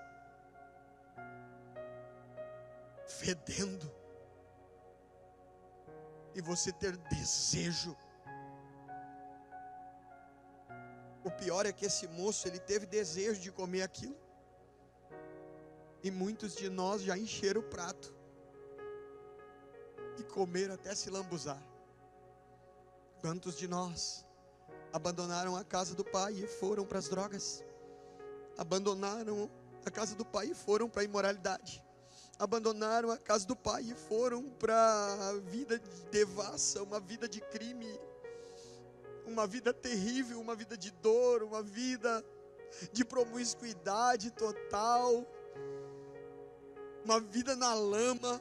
S1: fedendo, e você ter desejo? O pior é que esse moço, ele teve desejo de comer aquilo, e muitos de nós já encheram o prato e comeram até se lambuzar. Quantos de nós abandonaram a casa do Pai e foram para as drogas? Abandonaram a casa do Pai e foram para a imoralidade. Abandonaram a casa do Pai e foram para a vida de devassa, uma vida de crime, uma vida terrível, uma vida de dor, uma vida de promiscuidade total, uma vida na lama,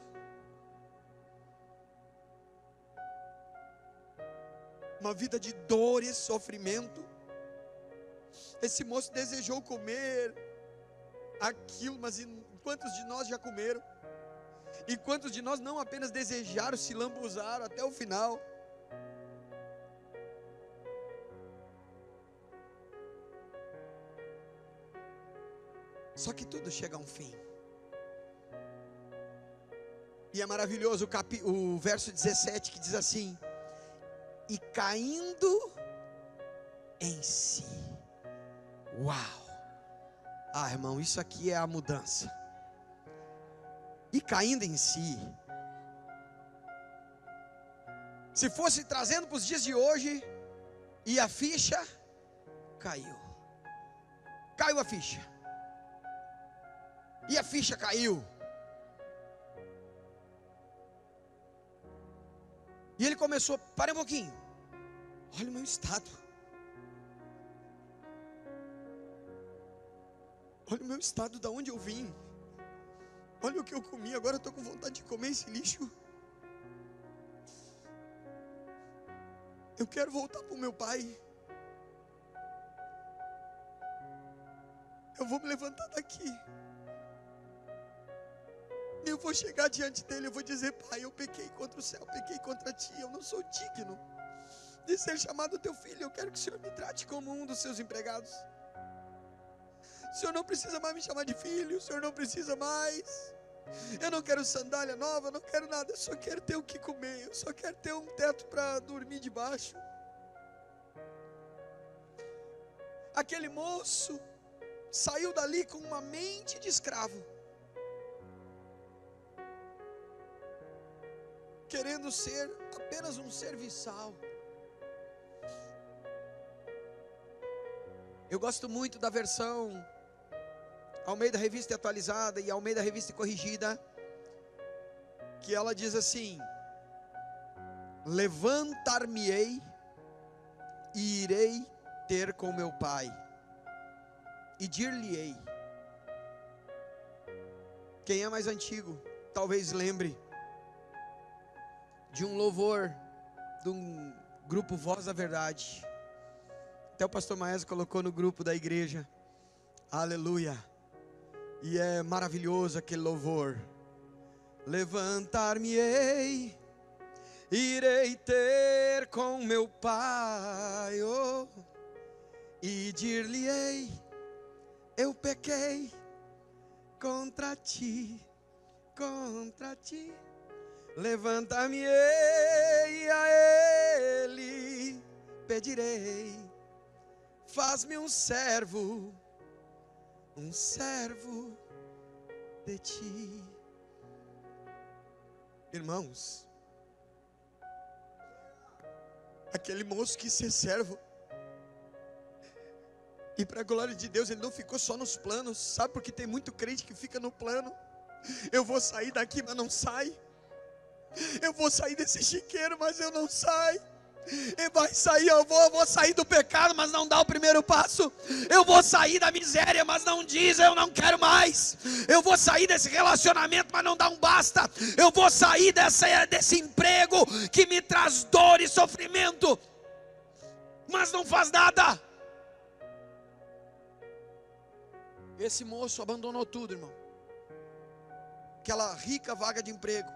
S1: uma vida de dor e sofrimento. Esse moço desejou comer aquilo, mas quantos de nós já comeram? E quantos de nós não apenas desejaram, se lambuzaram até o final? Só que tudo chega a um fim. E é maravilhoso o verso 17, que diz assim: e caindo em si. Uau! Ah, irmão, isso aqui é a mudança. E caindo em si. Se fosse trazendo para os dias de hoje, e a ficha caiu. Caiu a ficha. E a ficha caiu. E ele começou: para um pouquinho, olha o meu estado, olha o meu estado, da onde eu vim, olha o que eu comi, agora eu estou com vontade de comer esse lixo. Eu quero voltar para o meu pai. Eu vou me levantar daqui. E eu vou chegar diante dele, eu vou dizer: pai, eu pequei contra o céu, eu pequei contra ti, eu não sou digno de ser chamado teu filho. Eu quero que o Senhor me trate como um dos seus empregados. O Senhor não precisa mais me chamar de filho, o Senhor não precisa mais. Eu não quero sandália nova, eu não quero nada, eu só quero ter o que comer, eu só quero ter um teto para dormir debaixo. Aquele moço saiu dali com uma mente de escravo, querendo ser apenas um serviçal. Eu gosto muito da versão Almeida Revista Atualizada e Almeida Revista Corrigida, que ela diz assim: levantar-me-ei e irei ter com meu pai, e dir-lhe-ei. Quem é mais antigo talvez lembre de um louvor de um grupo Voz da Verdade. Até o pastor Maes colocou no grupo da igreja. Aleluia. E é maravilhoso aquele louvor. Levantar-me-ei, irei ter com meu pai, oh, e dir-lhe-ei: eu pequei contra ti, contra ti. Levantar-me-ei, a ele pedirei: faz-me um servo de ti. Irmãos, aquele moço quis ser servo, e para a glória de Deus ele não ficou só nos planos. Sabe, porque tem muito crente que fica no plano: eu vou sair daqui, mas não sai. Eu vou sair desse chiqueiro, mas eu não saio. E vai sair, eu vou sair do pecado, mas não dá o primeiro passo. Eu vou sair da miséria, mas não diz: eu não quero mais. Eu vou sair desse relacionamento, mas não dá um basta. Eu vou sair desse emprego que me traz dor e sofrimento, mas não faz nada. Esse moço abandonou tudo, irmão. Aquela rica vaga de emprego,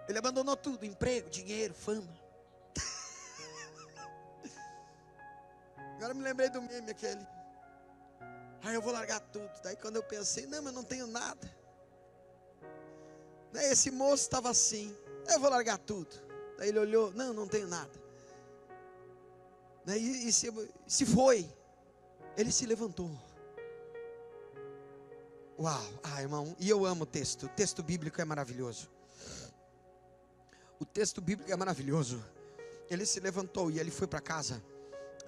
S1: ele abandonou tudo: emprego, dinheiro, fama. Agora eu me lembrei do meme aquele: eu vou largar tudo. Daí quando eu pensei: não, mas eu não tenho nada. Esse moço estava assim: eu vou largar tudo. Daí ele olhou: não tenho nada. E se foi, ele se levantou. Uau, irmão, e eu amo o texto bíblico é maravilhoso. O texto bíblico é maravilhoso. Ele se levantou e ele foi para casa.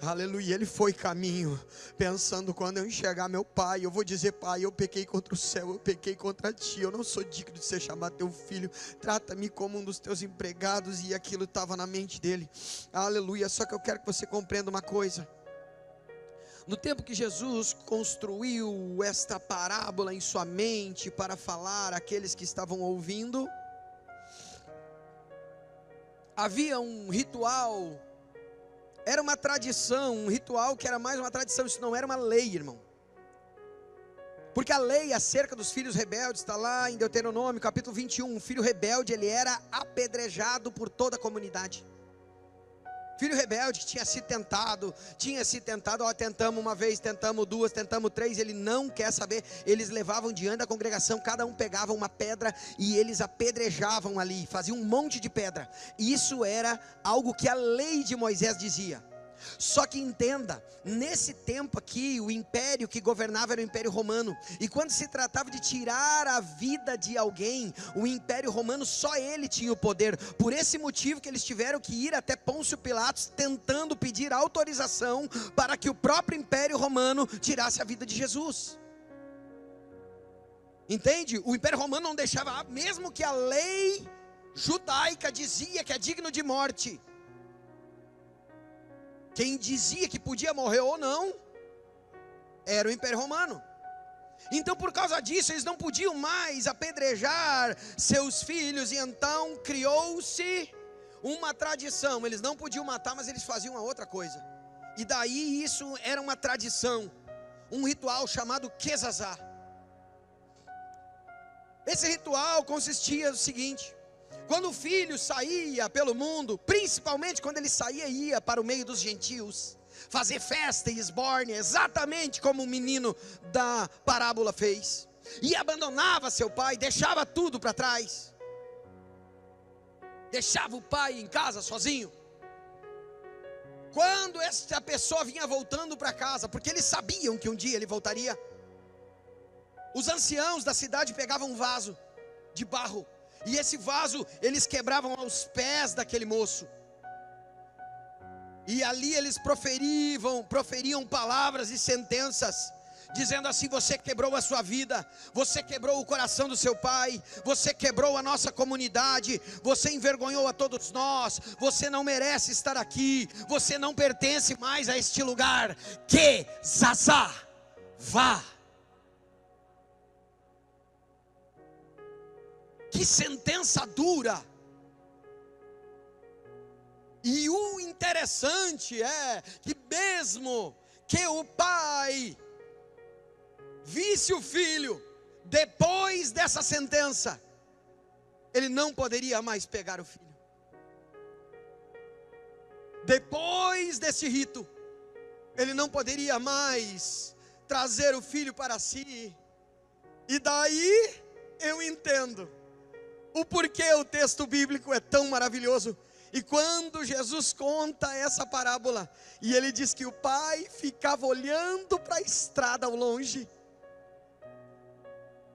S1: Aleluia, ele foi caminho, pensando: quando eu enxergar meu pai, eu vou dizer: pai, eu pequei contra o céu, eu pequei contra ti, eu não sou digno de ser chamado teu filho, trata-me como um dos teus empregados. E aquilo estava na mente dele. Aleluia. Só que eu quero que você compreenda uma coisa. No tempo que Jesus construiu esta parábola em sua mente para falar àqueles que estavam ouvindo, havia um ritual. Era uma tradição, um ritual que era mais uma tradição. Isso não era uma lei, irmão. Porque a lei acerca dos filhos rebeldes está lá em Deuteronômio capítulo 21. Um filho rebelde, ele era apedrejado por toda a comunidade. Filho rebelde que tinha se tentado, tentamos uma vez, tentamos duas, tentamos três, ele não quer saber. Eles levavam diante da congregação, cada um pegava uma pedra e eles apedrejavam ali, faziam um monte de pedra. E isso era algo que a lei de Moisés dizia. Só que entenda, nesse tempo aqui, o império que governava era o Império Romano. E quando se tratava de tirar a vida de alguém, o Império Romano, só ele tinha o poder. Por esse motivo que eles tiveram que ir até Pôncio Pilatos, tentando pedir autorização para que o próprio Império Romano tirasse a vida de Jesus. Entende? O Império Romano não deixava, mesmo que a lei judaica dizia que é digno de morte. Quem dizia que podia morrer ou não era o Império Romano. Então, por causa disso, eles não podiam mais apedrejar seus filhos, e então criou-se uma tradição. Eles não podiam matar, mas eles faziam uma outra coisa. E daí isso era uma tradição, um ritual chamado Quesazá. Esse ritual consistia no seguinte: quando o filho saía pelo mundo, principalmente quando ele saía e ia para o meio dos gentios, fazer festa e esbórnia, exatamente como o menino da parábola fez, e abandonava seu pai, deixava tudo para trás, deixava o pai em casa sozinho. Quando essa pessoa vinha voltando para casa, porque eles sabiam que um dia ele voltaria, os anciãos da cidade pegavam um vaso de barro, e esse vaso eles quebravam aos pés daquele moço, e ali eles proferiam palavras e sentenças, dizendo assim: você quebrou a sua vida, você quebrou o coração do seu pai, você quebrou a nossa comunidade, você envergonhou a todos nós, você não merece estar aqui, você não pertence mais a este lugar. Quesazá, vá. Que sentença dura. E o interessante é que mesmo que o pai visse o filho, depois dessa sentença, ele não poderia mais pegar o filho. Depois desse rito, ele não poderia mais trazer o filho para si. E daí eu entendo o porquê o texto bíblico é tão maravilhoso. E quando Jesus conta essa parábola, e ele diz que o pai ficava olhando para a estrada ao longe.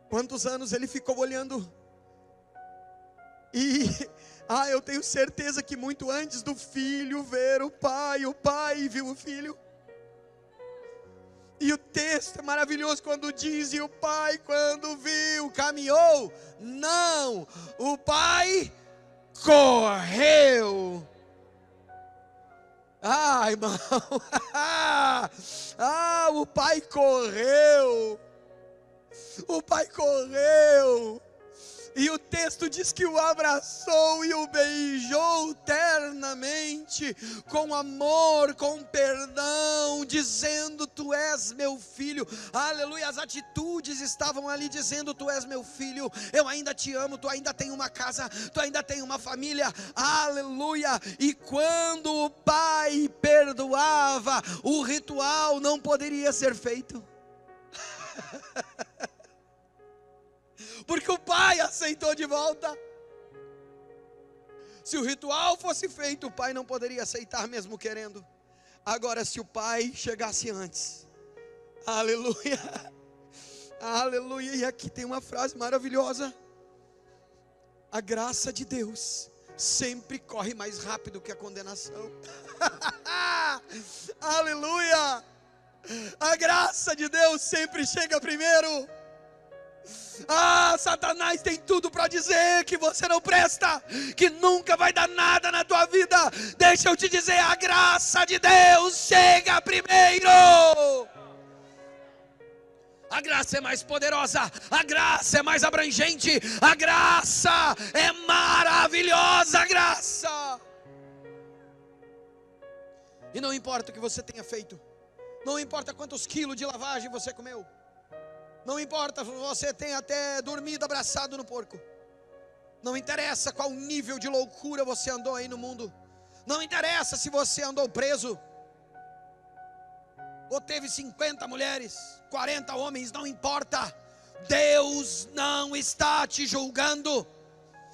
S1: Quantos anos ele ficou olhando? E eu tenho certeza que muito antes do filho ver o pai viu o filho. E o texto é maravilhoso quando diz: e o pai, quando viu, caminhou. Não, o pai correu. Irmão, o pai correu. O pai correu. E o texto diz que o abraçou e o beijou ternamente, com amor, com perdão, dizendo: tu és meu filho. Aleluia, as atitudes estavam ali dizendo: tu és meu filho, eu ainda te amo, tu ainda tem uma casa, tu ainda tem uma família. Aleluia. E quando o pai perdoava, o ritual não poderia ser feito. Porque o pai aceitou de volta. Se o ritual fosse feito, o pai não poderia aceitar mesmo querendo. Agora, se o pai chegasse antes, aleluia, aleluia. E aqui tem uma frase maravilhosa: a graça de Deus sempre corre mais rápido que a condenação. Aleluia. A graça de Deus sempre chega primeiro. Satanás tem tudo para dizer que você não presta, que nunca vai dar nada na tua vida. Deixa eu te dizer, a graça de Deus chega primeiro. A graça é mais poderosa, a graça é mais abrangente, a graça é maravilhosa, a graça. E não importa o que você tenha feito, não importa quantos quilos de lavagem você comeu, não importa, você tem até dormido abraçado no porco. Não interessa qual nível de loucura você andou aí no mundo. Não interessa se você andou preso, ou teve 50 mulheres, 40 homens, não importa. Deus não está te julgando.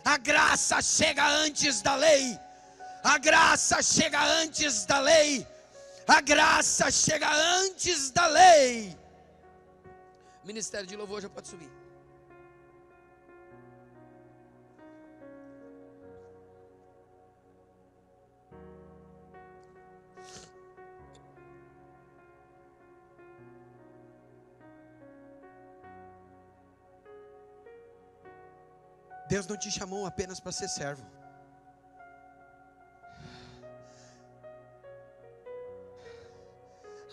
S1: A graça chega antes da lei. A graça chega antes da lei. A graça chega antes da lei. Ministério de louvor já pode subir. Deus não te chamou apenas para ser servo.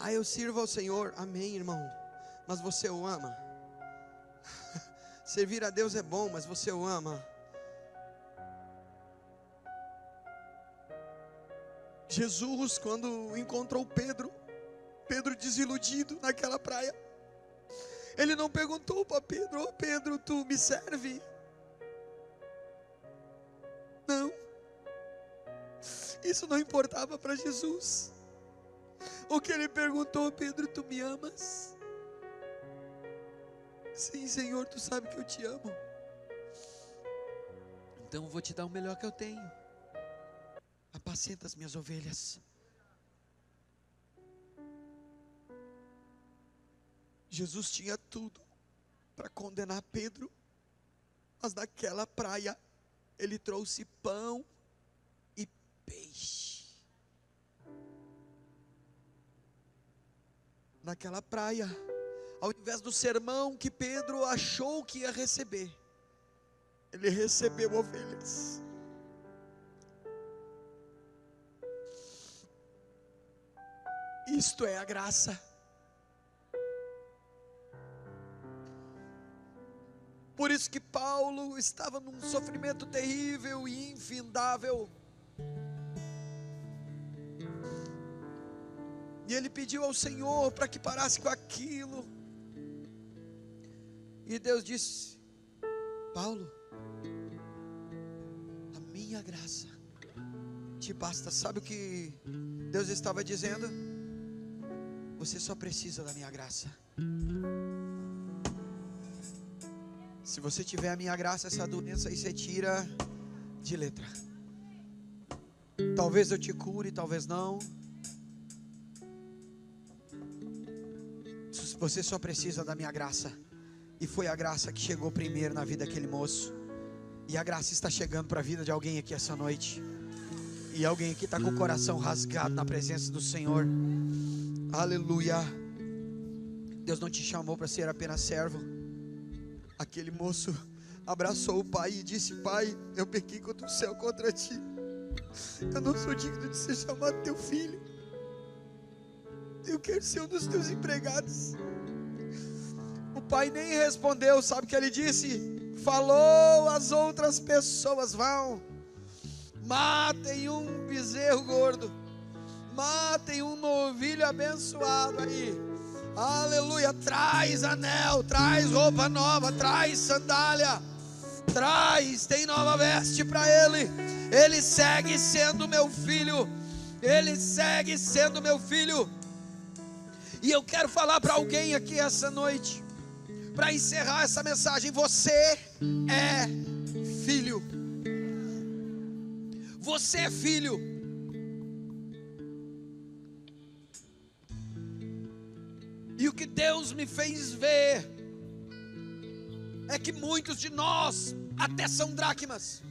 S1: Eu sirvo ao Senhor, amém, irmão, mas você o ama? Servir a Deus é bom, mas você o ama. Jesus, quando encontrou Pedro desiludido naquela praia, ele não perguntou para Pedro: ô Pedro, tu me serve? Não, isso não importava para Jesus. O que ele perguntou: Pedro, tu me amas? Sim, Senhor, tu sabe que eu te amo. Então eu vou te dar o melhor que eu tenho. Apacenta as minhas ovelhas. Jesus tinha tudo para condenar Pedro, mas naquela praia ele trouxe pão e peixe. Naquela praia, ao invés do sermão que Pedro achou que ia receber, ele recebeu ovelhas. Isto é a graça. Por isso que Paulo estava num sofrimento terrível e infindável. E ele pediu ao Senhor para que parasse com aquilo. E Deus disse: Paulo, a minha graça te basta. Sabe o que Deus estava dizendo? Você só precisa da minha graça. Se você tiver a minha graça, essa doença aí você tira de letra. Talvez eu te cure, talvez não. Você só precisa da minha graça. E foi a graça que chegou primeiro na vida daquele moço. E a graça está chegando para a vida de alguém aqui essa noite. E alguém aqui está com o coração rasgado na presença do Senhor. Aleluia. Deus não te chamou para ser apenas servo. Aquele moço abraçou o pai e disse: Pai, eu pequei contra o céu, contra ti. Eu não sou digno de ser chamado teu filho. Eu quero ser um dos teus empregados. O pai nem respondeu. Sabe o que ele disse? Falou às outras pessoas: vão, matem um bezerro gordo, matem um novilho abençoado aí. Aleluia, traz anel, traz roupa nova, traz sandália, tem nova veste para ele. Ele segue sendo meu filho, ele segue sendo meu filho. E eu quero falar para alguém aqui essa noite, para encerrar essa mensagem: você é filho. Você é filho. E o que Deus me fez ver é que muitos de nós até são dracmas,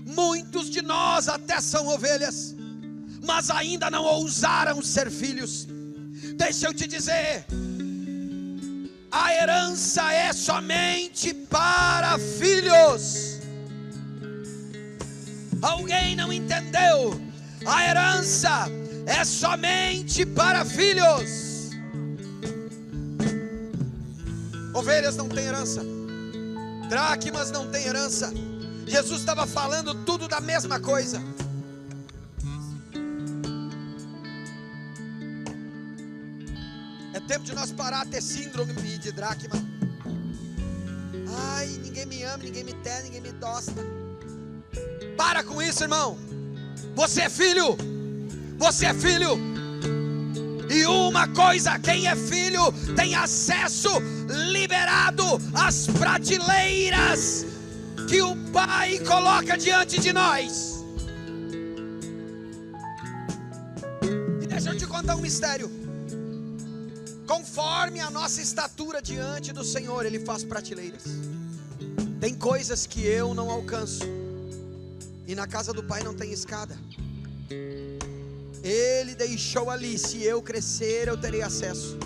S1: muitos de nós até são ovelhas, mas ainda não ousaram ser filhos. Deixa eu te dizer, a herança é somente para filhos. Alguém não entendeu? A herança é somente para filhos. Ovelhas não têm herança, dracmas não têm herança. Jesus estava falando tudo da mesma coisa. É tempo de nós parar de ter síndrome de dracma. Ai, ninguém me ama, ninguém me tem, ninguém me gosta. Para com isso, irmão. Você é filho. Você é filho. E uma coisa, quem é filho tem acesso liberado às prateleiras que o Pai coloca diante de nós. E deixa eu te contar um mistério. Conforme a nossa estatura diante do Senhor, Ele faz prateleiras. Tem coisas que eu não alcanço, e na casa do Pai não tem escada. Ele deixou ali: se eu crescer, eu terei acesso.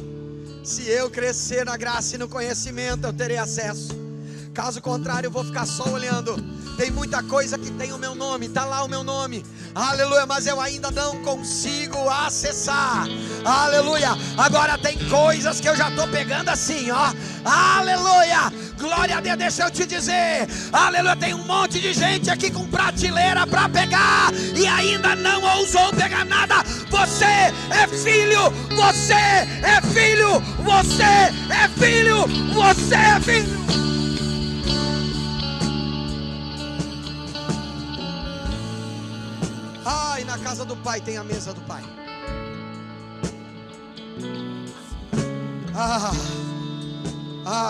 S1: Se eu crescer na graça e no conhecimento, eu terei acesso. Caso contrário, eu vou ficar só olhando. Tem muita coisa que tem o meu nome, está lá o meu nome, aleluia, mas eu ainda não consigo acessar, aleluia. Agora tem coisas que eu já estou pegando assim, ó, aleluia, glória a Deus. Deixa eu te dizer, aleluia, tem um monte de gente aqui com prateleira para pegar e ainda não ousou pegar nada. Você é filho, você é filho, você é filho, você é filho. Ai, na casa do Pai tem a mesa do Pai.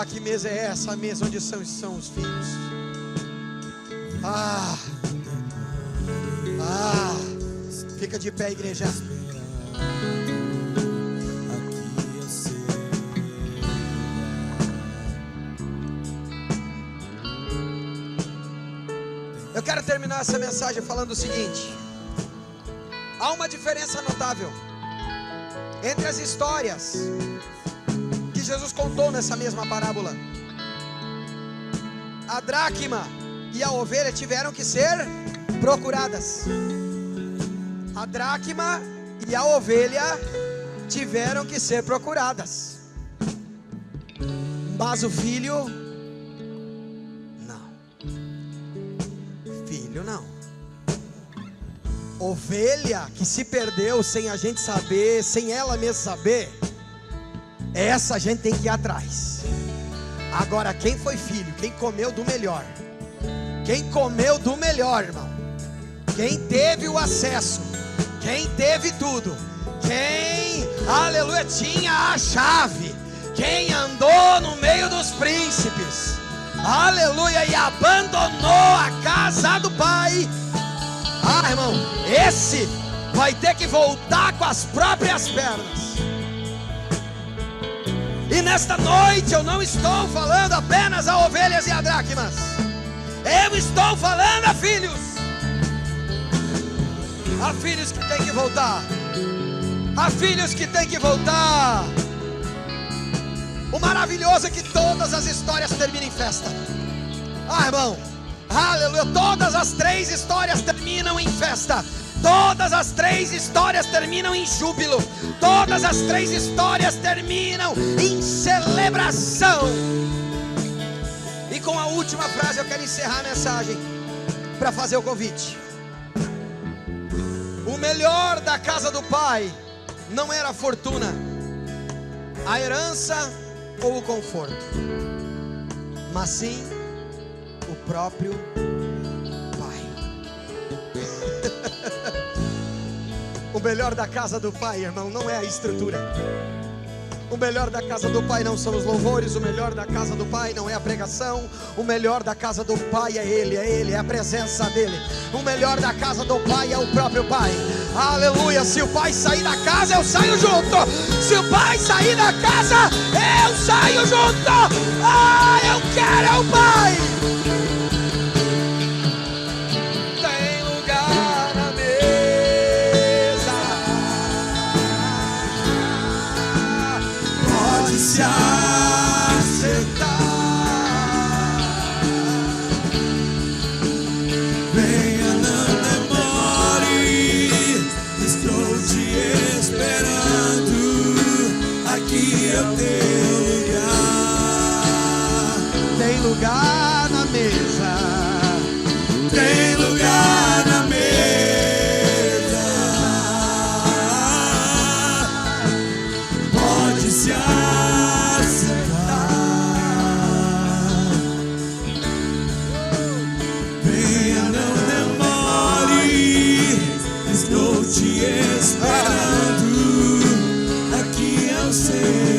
S1: Que mesa é essa? A mesa onde são os filhos. Fica de pé, igreja. Eu quero terminar essa mensagem falando o seguinte: há uma diferença notável entre as histórias que Jesus contou nessa mesma parábola. A dracma e a ovelha tiveram que ser procuradas. A dracma e a ovelha tiveram que ser procuradas. Mas o filho, não. Filho não. Ovelha que se perdeu sem a gente saber, sem ela mesma saber, essa a gente tem que ir atrás. Agora, quem foi filho, quem comeu do melhor, quem comeu do melhor, irmão, quem teve o acesso, quem teve tudo, quem, aleluia, tinha a chave, quem andou no meio dos príncipes, aleluia, e abandonou a casa do Pai, irmão, esse vai ter que voltar com as próprias pernas. E nesta noite eu não estou falando apenas a ovelhas e a dracmas, eu estou falando a filhos. Há filhos que têm que voltar. Há filhos que têm que voltar. O maravilhoso é que todas as histórias terminam em festa. Irmão, aleluia, todas as 3 histórias terminam em festa. Todas as 3 histórias terminam em júbilo. Todas as 3 histórias terminam em celebração. E com a última frase eu quero encerrar a mensagem, para fazer o convite. O melhor da casa do Pai não era a fortuna, a herança ou o conforto, mas sim o próprio Pai. O melhor da casa do Pai, irmão, não é a estrutura. O melhor da casa do Pai não são os louvores. O melhor da casa do Pai não é a pregação. O melhor da casa do Pai é Ele, é a presença dEle. O melhor da casa do Pai é o próprio Pai. Aleluia, se o Pai sair da casa, eu saio junto. Se o Pai sair da casa, eu saio junto. Eu quero é o Pai. Tem lugar na mesa. Pode se assentar. Venha, não demore, estou te esperando. Aqui eu tenho lugar. Tem lugar na mesa. Tem lugar na mesa. Pode se assentar. Venha, não demore, estou te esperando. Aqui eu sei.